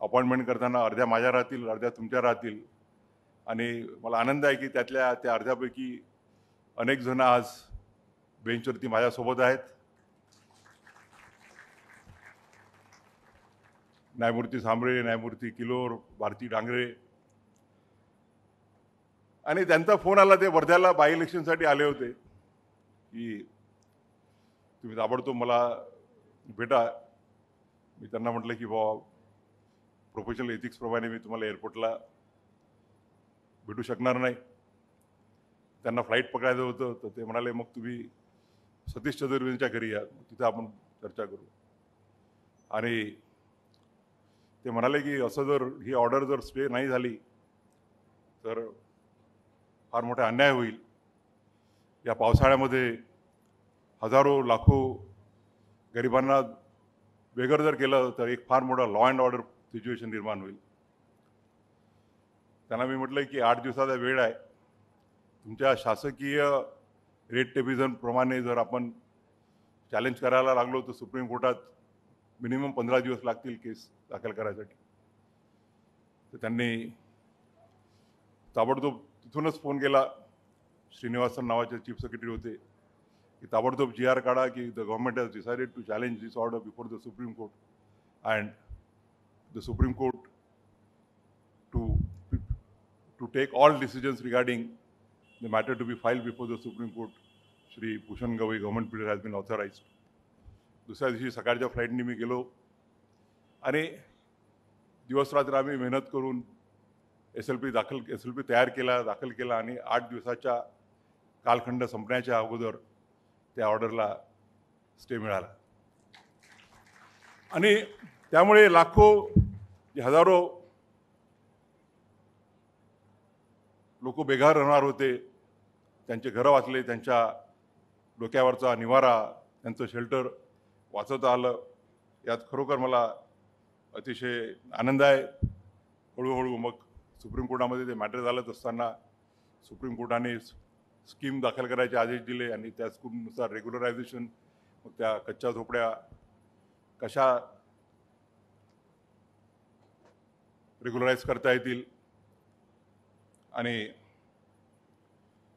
अपॉइंटमेंट करताना अर्ध्या माझ्या राहतील, अर्ध्या तुमच्या राहतील. आणि मला आनंद आहे की त्या अर्ध्यापैकी अनेक जण आज बेंचवरती माझ्यासोबत आहेत. न्यायमूर्ती सांबळे, न्यायमूर्ती किलोर, भारती डांगरे. आणि त्यांचा फोन आला, ते वर्ध्याला बाय इलेक्शनसाठी आले होते की तुम्ही ताबडतोब मला भेटा. मी त्यांना म्हटलं की बाबा प्रोफेशनल एथिक्सप्रमाणे मी तुम्हाला एअरपोर्टला भेटू शकणार नाही. त्यांना फ्लाईट पकडायचं होतं, तर ते म्हणाले मग तुम्ही सतीश चतुर्वेदींच्या घरी या, तिथं आपण चर्चा करू. आणि ते म्हणाले की असं जर ही ऑर्डर जर स्टे नाही झाली तर फार मोठा अन्याय होईल. या पावसाळ्यामध्ये हजारो लाखो गरिबांना बेघर जर केलं तर एक फार मोठा लॉ अँड ऑर्डर सिच्युएशन निर्माण होईल. त्यांना मी म्हटलं की 8 दिवसाचा वेळ आहे. तुमच्या शासकीय रेट टेबिझनप्रमाणे जर आपण चॅलेंज करायला लागलो तर सुप्रीम कोर्टात मिनिमम 15 दिवस लागतील केस दाखल करायसाठी. तर त्यांनी ताबडतोब तिथूनच फोन केला. श्रीनिवासन नावाचे चीफ सेक्रेटरी होते की ताबडतोब GR काढा की the government has decided to challenge this order before the Supreme Court and the Supreme Court to take all decisions regarding the matter to be filed before the Supreme Court, Shri Bhushan Gavai government period has been authorized. दुसऱ्या दिवशी सकाळच्या फ्लाईटनी मी गेलो आणि दिवसरात्र आम्ही मेहनत करून SLP तयार केला, दाखल केला आणि 8 दिवसाच्या कालखंड संपण्याच्या अगोदर त्या ऑर्डरला स्टे मिळाला. आणि त्यामुळे लाखो हजारो लोक बेघर राहणार होते, त्यांचे घरं वाचले, त्यांच्या डोक्यावरचा निवारा, त्यांचं शेल्टर वाचवता आलं. यात खरोखर मला अतिशय आनंद आहे. हळूहळू मग सुप्रीम कोर्टामध्ये ते मॅटर झालंच असताना सुप्रीम कोर्टाने स्कीम दाखल करायचे आदेश दिले आणि त्या स्कीमनुसार रेग्युलरायझेशन, मग त्या कच्च्या झोपड्या कशा रेग्युलराइज करता येतील. आणि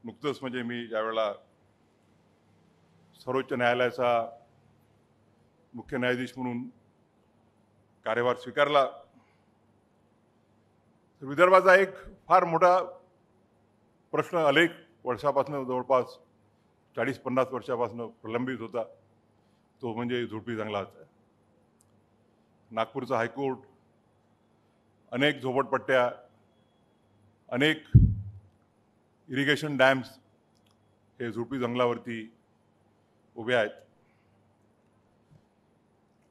नुकतंच म्हणजे मी ज्यावेळेला सर्वोच्च न्यायालयाचा मुख्य न्यायाधीश म्हणून कार्यभार स्वीकारला तर विदर्भाचा एक फार मोठा प्रश्न अनेक वर्षापासून, जवळपास 40-50 वर्षापासून प्रलंबित होता, तो म्हणजे झोपडी जंगलाचा. नागपूरचा हायकोर्ट अनेक झोपडपट्ट्या, अनेक इरिगेशन डॅम्स हे झोपडी जंगलावरती उभे आहेत.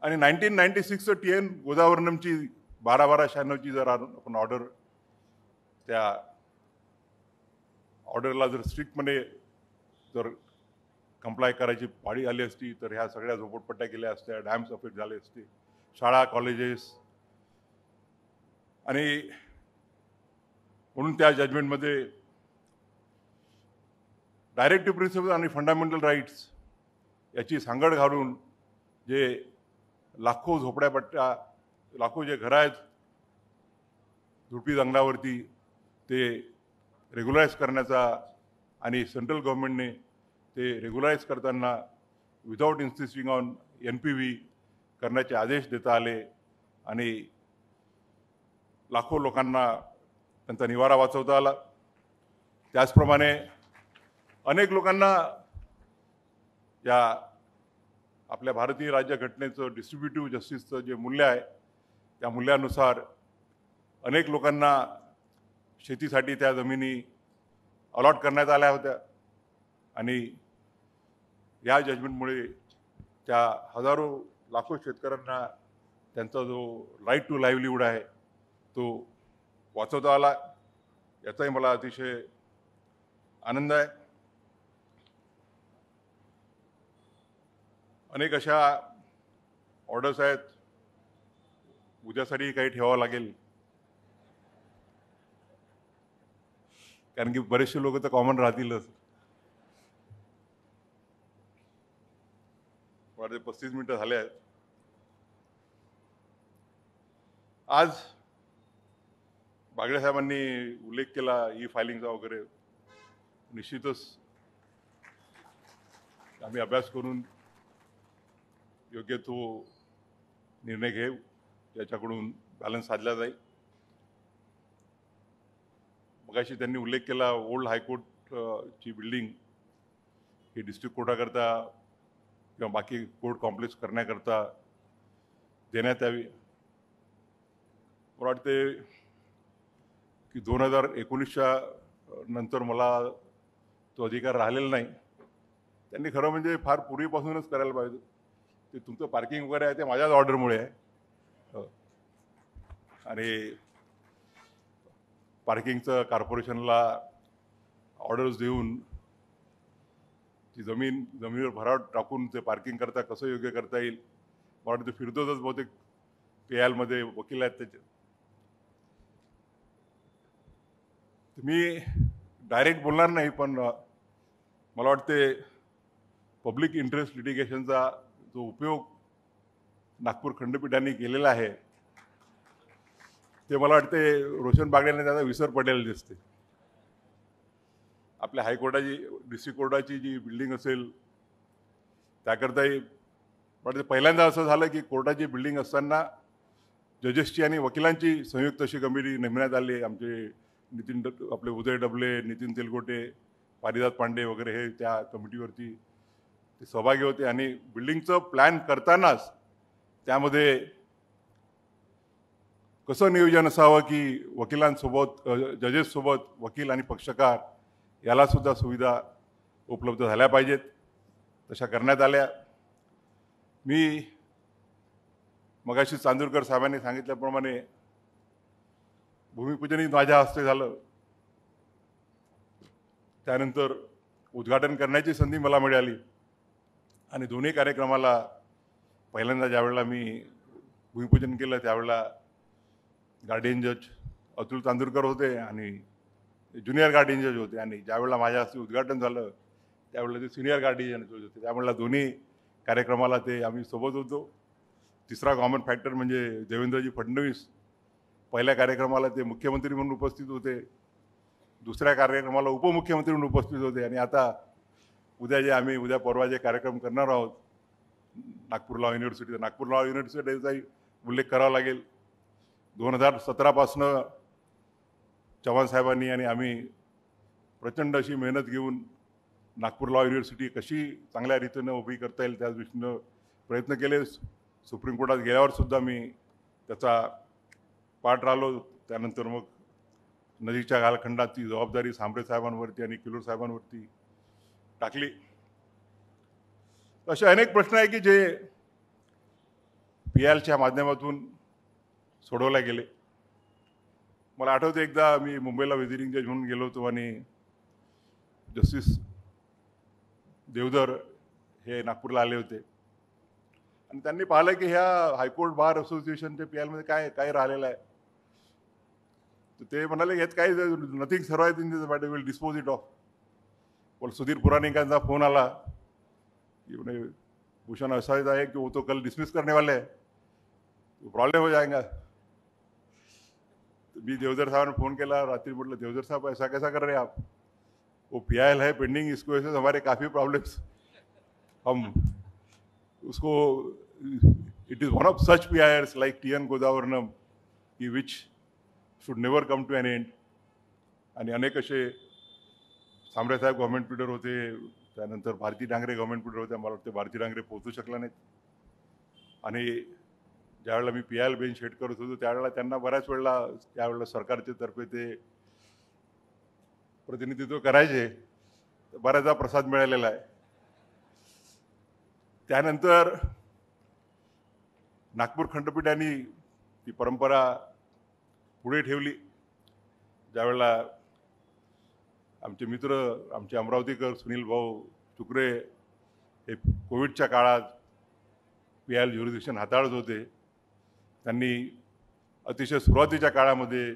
आणि 1996चं TN गोदावरनमची 1296 जर आपण ऑर्डर, त्या ऑर्डरला जर स्ट्रिक्टमध्ये जर कंप्लाय करायची पाळी आली असती तर ह्या सगळ्या झोपडपट्ट्या गेल्या असत्या, डॅम्स अफेक्ट झाले असते, शाळा, कॉलेजेस. आणि म्हणून त्या जजमेंटमध्ये डायरेक्टिव्ह प्रिन्सिपल आणि फंडामेंटल राईट्स याची सांगड घालून जे लाखो झोपड्यापट्ट्या, लाखो जे घरं आहेत झोपडी जंगलावरती, ते रेग्युलाइज करण्याचा आणि सेंट्रल गव्हर्नमेंटने ते रेग्युलाइज करताना विदाउट इन्सिस्टिंग ऑन NPV करण्याचे आदेश देता आले आणि लाखो लोकांना त्यांचा निवारा वाचवता आला. त्याचप्रमाणे अनेक लोकांना या आपल्या भारतीय राज्यघटनेचं डिस्ट्रीब्युटिव्ह जस्टिसचं जे मूल्य आहे त्या मूल्यानुसार अनेक लोकांना शेतीसाठी त्या जमिनी अलॉट करण्यात आल्या होत्या. आणि या जजमेंटमुळे त्या हजारो लाखो शेतकऱ्यांना त्यांचा जो राईट टू लाईव्हलीहूड आहे तो वाचवता आला. याचाही मला अतिशय आनंद आहे. अनेक अशा ऑर्डर्स आहेत, उद्यासाठी काही ठेवावं लागेल, कारण की बरेचसे लोक तर कॉमन राहतीलच. 35 मिनिटं झाले आहेत. आज बागडे साहेबांनी उल्लेख केला फायलिंगचा वगैरे. निश्चितच आम्ही अभ्यास करून योग्य तो निर्णय घेऊ, याच्याकडून बॅलन्स साधला जाईल. मगाशी त्यांनी उल्लेख केला ओल्ड हायकोर्टची बिल्डिंग ही डिस्ट्रिक्ट कोर्टाकरता किंवा बाकी कोर्ट कॉम्प्लेक्स करण्याकरता देण्यात यावी. मला वाटते की 2019च्या नंतर मला तो अधिकार राहिलेला नाही. त्यांनी खरं म्हणजे फार पूर्वीपासूनच करायला पाहिजे. ते तुमचं पार्किंग वगैरे आहे ते माझ्याच ऑर्डरमुळे आहे. आणि पार्किंगचं कॉर्पोरेशनला ऑर्डर्स देऊन ती जमिनीवर भराव टाकून ते पार्किंग करता कसं योग्य करता येईल. मला वाटतं फिरतोच बहुतेक PIL वकील आहेत त्याचे. मी डायरेक्ट बोलणार नाही, पण मला वाटते पब्लिक इंटरेस्ट लिटिगेशनचा जो उपयोग नागपूर खंडपीठाने केलेला आहे ते मला वाटते रोशन बागडेंना त्याचा विसर पडलेला दिसते. आपल्या हायकोर्टाची डिस्ट्रिक्ट कोर्टाची जी बिल्डिंग असेल त्याकरताही पण पहिल्यांदा असं झालं की कोर्टाची बिल्डिंग असताना जजेसची आणि वकिलांची संयुक्त अशी कमिटी नेमण्यात आली. आमचे आपले उदय डबले, नितीन तेलगोटे, पारिजात पांडे वगैरे हे त्या कमिटीवरती ते सहभागी होते आणि बिल्डिंगचं प्लॅन करतानाच त्यामध्ये कसं नियोजन असावं की वकिलांसोबत जजेससोबत वकील आणि पक्षकार याला सुद्धा सुविधा उपलब्ध झाल्या पाहिजेत, तशा करण्यात आल्या. मी मगाशी चांदूरकर साहेबांनी सांगितल्याप्रमाणे भूमिपूजनही माझ्या हस्ते झालं. त्यानंतर उद्घाटन करण्याची संधी मला मिळाली आणि दोन्ही कार्यक्रमाला पहिल्यांदा ज्यावेळेला मी भूमिपूजन केलं त्यावेळेला गार्डियन जज अतुल चांदूरकर होते आणि ज्युनियर गार्डियन जज होते आणि ज्यावेळेला माझ्या हस्ते उद्घाटन झालं त्यावेळेला ते सिनियर गार्डियन जज होते. त्यावेळेला दोन्ही कार्यक्रमाला ते आम्ही सोबत होतो. तिसरा कॉमन फॅक्टर म्हणजे देवेंद्रजी फडणवीस पहिल्या कार्यक्रमाला ते मुख्यमंत्री म्हणून उपस्थित होते, दुसऱ्या कार्यक्रमाला उपमुख्यमंत्री म्हणून उपस्थित होते आणि आता उद्या परवा जे कार्यक्रम करणार आहोत नागपूर लॉ युनिव्हर्सिटीचाही उल्लेख करावा लागेल. 2017 पासनं चव्हाण साहेबांनी आणि आम्ही प्रचंड अशी मेहनत घेऊन नागपूर लॉ युनिव्हर्सिटी कशी चांगल्या रीतीनं उभी करता येईल त्या दृष्टीनं प्रयत्न केले. सुप्रीम कोर्टात गेल्यावर सुद्धा मी त्याचा पाठ राहिलो. त्यानंतर मग नदीच्या कालखंडाची जबाबदारी सांबरे साहेबांवरती आणि किलोर साहेबांवरती टाकली. असे अनेक प्रश्न आहे की जे PILच्या माध्यमातून सोडवले गेले. मला आठवतं एकदा मी मुंबईला व्हिजिटिंग जज म्हणून गेलो होतो आणि जस्टिस देवधर हे नागपूरला आले होते आणि त्यांनी पाहिलं की ह्या हायकोर्ट बार असोसिएशनच्या PILमध्ये काय राहिलेलं आहे. तर ते म्हणाले यात काय nothing survive in this matter, will dispose it of. पण सुधीर पुराणिकांचा फोन आला की म्हणे भूषण ऐसा है कि वो तो कल डिसमिस करने वाले हैं, तो प्रॉब्लम हो जाएगा. मी देवधर साहब ने फोन केला रात्री, म्हटलं देवधर साहब ऐसा कैसा कर रहे हैं आप, वो PIL है पेंडिंग, इसकी वजह से हमारे काफ़ी प्रॉब्लम्स, हम उसको it is one of such PILs like TN Godavarman की which should never come to an end. आणि अनेक असे सांबरे साहेब गव्हर्नमेंट लीडर होते, त्यानंतर भारती डांगरे गव्हर्नमेंट लीडर होते. मला वाटतं भारती डांगरे पोहोचू शकला नाहीत आणि ज्यावेळेला मी PIL बेंच हेड करत होतो त्यावेळेला त्यांना बऱ्याच वेळेला त्यावेळेला सरकारच्या तर्फे ते प्रतिनिधित्व करायचे, तर बऱ्याचदा प्रसाद मिळालेला आहे. त्यानंतर नागपूर खंडपीठाने ती परंपरा पुढे ठेवली. ज्यावेळेला आमचे मित्र आमचे अमरावतीकर सुनील भाऊ चुकरे हे कोविडच्या काळात PIL ज्युरिडिक्शन हाताळत होते. त्यांनी अतिशय सुरुवातीच्या काळामध्ये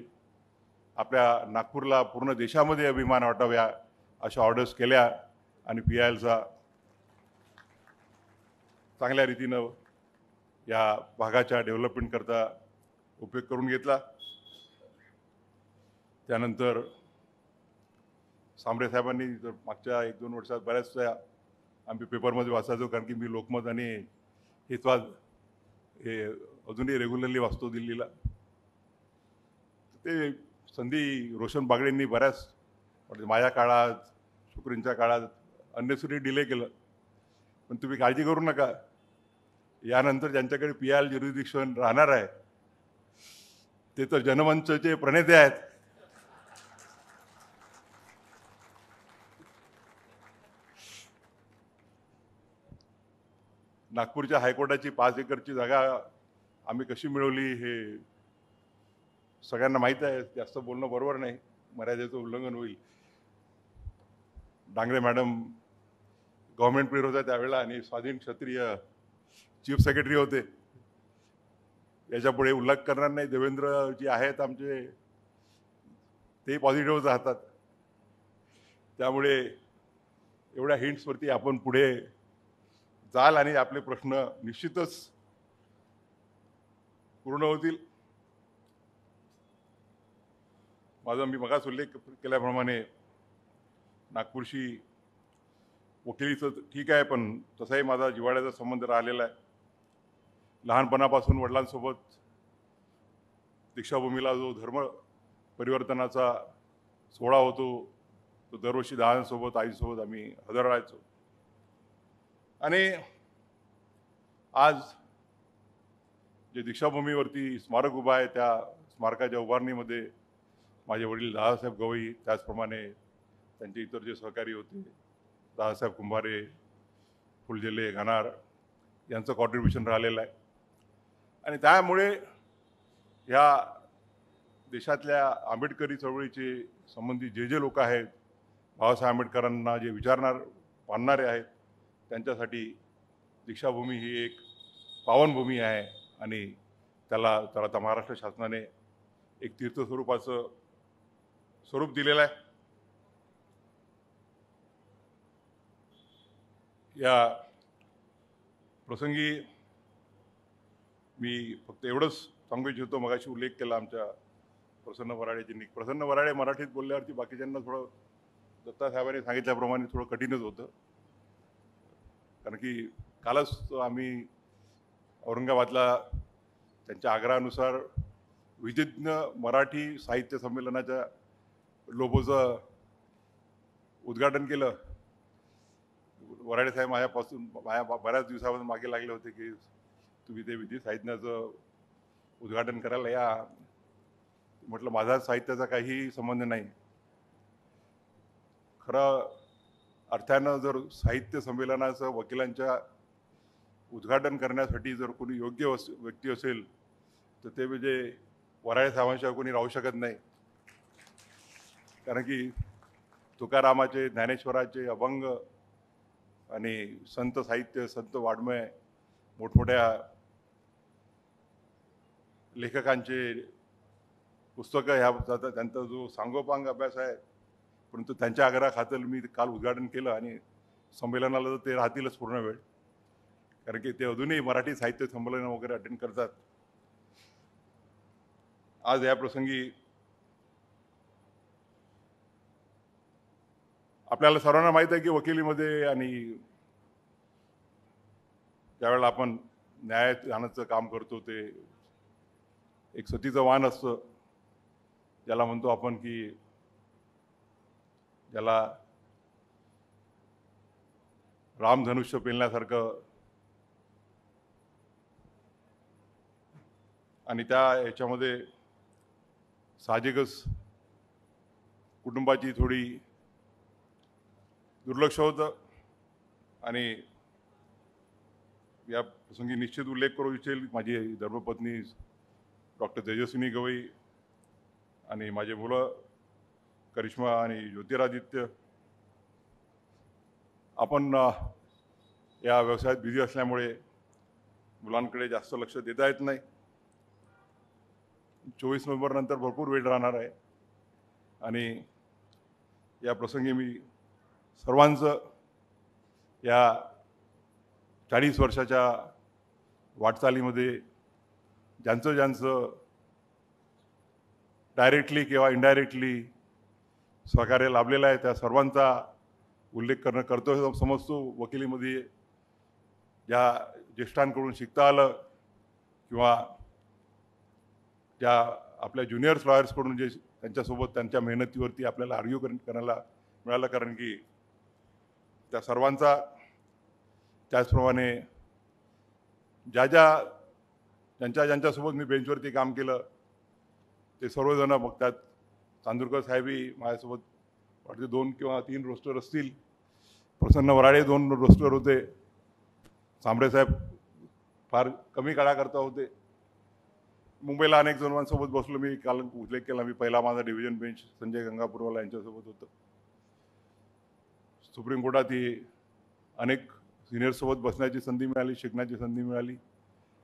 आपल्या नागपूरला पूर्ण देशामध्ये अभिमान वाटाव्या अशा ऑर्डर्स केल्या आणि PILचा चांगल्या रीतीनं या भागाच्या डेव्हलपमेंट करता उपयोग करून घेतला. त्यानंतर सांबरे साहेबांनी मागच्या 1-2 वर्षात बऱ्याचशा आम्ही पेपरमध्ये वाचायचो, कारण की मी लोकमत आणि हितवाद हे अजूनही रेग्युलरली वाचतो दिल्लीला. ते संधी रोशन बागडेंनी बऱ्याच म्हणजे माझ्या काळात शुक्रींच्या काळात अननेसरी डिले केलं. पण तुम्ही काळजी करू नका, यानंतर ज्यांच्याकडे PIL ज्युरिडिक्शन राहणार आहे ते तर जनमंचचे प्रणेते आहेत. नागपूरच्या हायकोर्टाची 5 एकरची जागा आम्ही कशी मिळवली हे सगळ्यांना माहीत आहे. जास्त बोलणं बरोबर नाही, मर्यादेचं उल्लंघन होईल. डांगरे मॅडम गव्हर्नमेंट पीरियड होत्या त्यावेळेला आणि स्वाधीन क्षत्रिय चीफ सेक्रेटरी होते. याच्यापुढे उल्लेख करणार नाही. देवेंद्र जी आहेत आमचे ते पॉझिटिव्ह राहतात. त्यामुळे एवढ्या हिंट्सवरती आपण पुढे जाल आणि आपले प्रश्न निश्चितच पूर्ण होतील. माझा मी मगाच उल्लेख केल्याप्रमाणे नागपूरशी वकिलीचं ठीक आहे, पण तसाही माझा जिव्हाळ्याचा संबंध राहिलेला आहे. लहानपणापासून वडिलांसोबत दीक्षाभूमीला जो धर्म परिवर्तनाचा सोहळा होतो तो दरवर्षी दादांसोबत आईसोबत आम्ही हजर राहायचो. आणि आज जे दीक्षाभूमीवरती स्मारक उभं आहे त्या स्मारकाच्या उभारणीमध्ये माझे वडील दादासाहेब गवई, त्याचप्रमाणे त्यांचे इतर जे सहकारी होते दादासाहेब कुंभारे, फुलझेले, घनार यांचं कॉन्ट्रीब्युशन राहिलेलं आहे. आणि त्यामुळे या देशातल्या आंबेडकरी चळवळीचे संबंधित जे लोक आहेत, बाबासाहेब आंबेडकरांना जे मानणारे आहेत, त्यांच्यासाठी दीक्षाभूमी ही एक पावनभूमी आहे आणि त्याला तर आता महाराष्ट्र शासनाने एक तीर्थस्वरूपाचं स्वरूप दिलेलं आहे. या प्रसंगी मी फक्त एवढंच सांगू इच्छितो, मगाशी उल्लेख केला आमच्या प्रसन्न वराडेजींनी. प्रसन्न वराडे मराठीत बोलल्यावरती बाकीच्यांना थोडं दत्तासाहेबांनी सांगितल्याप्रमाणे थोडं कठीणच होतं, कारण की कालच आम्ही औरंगाबादला त्यांच्या आग्रहानुसार विधिज्ञ मराठी साहित्य संमेलनाच्या लोगोचं उद्घाटन केलं. वराडे साहेब माझ्या बऱ्याच दिवसापासून मागे लागले होते की तुम्ही ते विधी साहित्याचं उद्घाटन करायला या. म्हटलं माझा साहित्याचा काही संबंध नाही. खरं अर्थानं जर साहित्य संमेलनाचं वकिलांच्या उद्घाटन करण्यासाठी जर कोणी योग्य व्यक्ती असेल तर ते म्हणजे वराडे साहेबांशिवाय कोणी राहू शकत नाही. कारण की तुकारामाचे, ज्ञानेश्वराचे अभंग आणि संत साहित्य, संत वाङ्मय, मोठमोठ्या लेखकांचे पुस्तकं ह्या त्यांचा जो सांगोपांग अभ्यास आहे, परंतु त्यांच्या आग्रहाखातर मी काल उद्घाटन केलं आणि संमेलनाला तर ते राहतीलच पूर्ण वेळ, कारण की ते अजूनही मराठी साहित्य संमेलन वगैरे अटेंड करतात. आज या प्रसंगी आपल्याला सर्वांना माहीत आहे की वकिलीमध्ये आणि ज्यावेळेला आपण न्यायात आणायचं काम करतो ते एक सतीचं वाण असतं, ज्याला म्हणतो आपण की ज्याला रामधनुष्य पेलण्यासारखं. आणि त्या याच्यामध्ये साहजिकच कुटुंबाची थोडी दुर्लक्ष होतं. आणि या प्रसंगी निश्चित उल्लेख करू इच्छेल माझी धर्मपत्नी डॉक्टर तेजस्विनी गवई आणि माझे मुलं करिश्मा आणि ज्योतिरादित्य. आपण या व्यवसायात बिझी असल्यामुळे मुलांकडे जास्त लक्ष देता येत नाही. 24 नोव्हेंबर नंतर भरपूर वेळ राहणार आहे आणि या प्रसंगी मी सर्वांचं या 40 वर्षाच्या वाटचालीमध्ये ज्यांचं डायरेक्टली किंवा इनडायरेक्टली सहकार्य लाभलेलं आहे त्या सर्वांचा उल्लेख करतो समजतो. वकिलीमध्ये ज्या ज्येष्ठांकडून शिकता आलं किंवा ज्या आपल्या ज्युनियर्स लॉयर्सकडून जे त्यांच्यासोबत त्यांच्या मेहनतीवरती आपल्याला आर्ग्यू करायला मिळालं, कारण की त्या सर्वांचा, त्याचप्रमाणे ज्यांच्यासोबत मी बेंचवरती काम केलं ते सर्वजण बघतात. चांदूरकर साहेबही माझ्यासोबत वाटते 2 किंवा 3 रोस्टर असतील. प्रसन्न वराडे 2 रोस्टर होते. सांबरे साहेब फार कमी काळाकरता होते. मुंबईला अनेक जणांसोबत बसलो मी. काल उल्लेख केला मी, पहिला माझा डिव्हिजन बेंच संजय गंगापूरवाला यांच्यासोबत होतं. सुप्रीम कोर्टातही अनेक सिनियरसोबत बसण्याची संधी मिळाली, शिकण्याची संधी मिळाली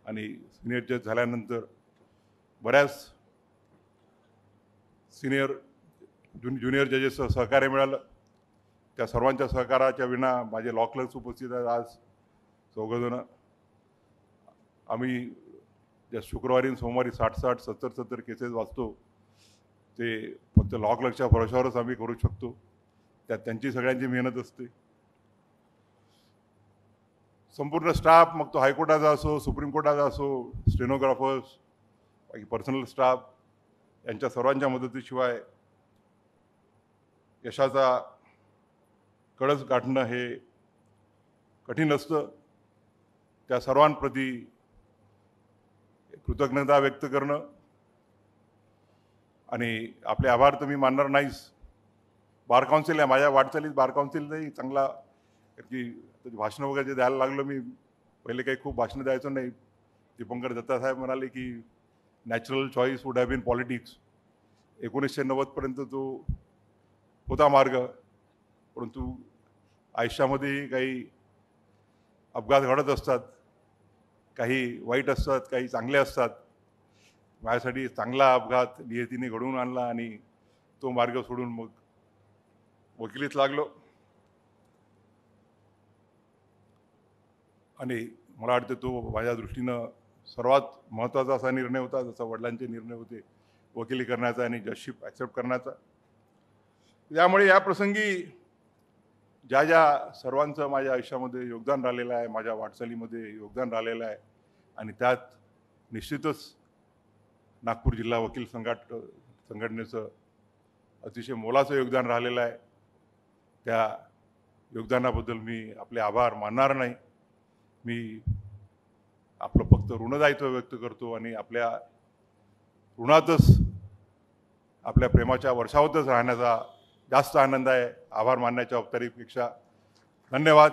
आणि सिनियर जज झाल्यानंतर बऱ्याच ज्युनियर जजेसचं सहकार्य मिळालं. त्या सर्वांच्या सहकाराच्या विना माझे लॉ क्लर्क्स उपस्थित आहेत आज 4 आम्ही ज्या शुक्रवारी आणि सोमवारी 60-60, 70-70 केसेस वाचतो ते फक्त लॉ क्लर्कच्या भरोशावरच आम्ही करू शकतो. त्यात त्यांची सगळ्यांची मेहनत असते. संपूर्ण स्टाफ, मग तो हायकोर्टाचा असो, सुप्रीम कोर्टाचा असो, स्टेनोग्राफर्स, बाकी पर्सनल स्टाफ, यांच्या सर्वांच्या मदतीशिवाय यशाचा कळस गाठणं हे कठीण असतं. त्या सर्वांप्रती कृतज्ञता व्यक्त करणं आणि आपले आभार तर मी मानणार नाहीच. बार काउन्सिल आहे, माझ्या वाटचालीत बार काउन्सिलचाही चांगला, की भाषणं वगैरे जे द्यायला लागलो मी, पहिले काही खूप भाषणं द्यायचो नाही. दीपंकर दत्ता साहेब म्हणाले की natural choice would have been politics. 1990पर्यंत तो होता मार्ग, परंतु आयुष्यामध्येही काही अपघात घडत असतात, काही वाईट असतात, काही चांगले असतात. माझ्यासाठी चांगला अपघात नियतीने घडवून आणला आणि तो मार्ग सोडून मग वकिलीत लागलो. आणि मला वाटतं तो माझ्या दृष्टीनं सर्वात महत्त्वाचा असा निर्णय होता, जसा वडिलांचे निर्णय होते वकिली करण्याचा आणि जजशिप ॲक्सेप्ट करण्याचा. त्यामुळे या प्रसंगी ज्या ज्या सर्वांचं माझ्या आयुष्यामध्ये योगदान राहिलेलं आहे, माझ्या वाटचालीमध्ये योगदान राहिलेलं आहे, आणि त्यात निश्चितच नागपूर जिल्हा वकील संघटनेचं अतिशय मोलाचं योगदान राहिलेलं आहे. त्या योगदानाबद्दल मी आपले आभार मानणार नाही. मी आपलं फक्त ऋणदायित्व व्यक्त करतो आणि आपल्या ऋणातच, आपल्या प्रेमाच्या वर्षावतच राहण्याचा जास्त आनंद आहे आभार मानण्याच्या औपचारिकपेक्षा. धन्यवाद.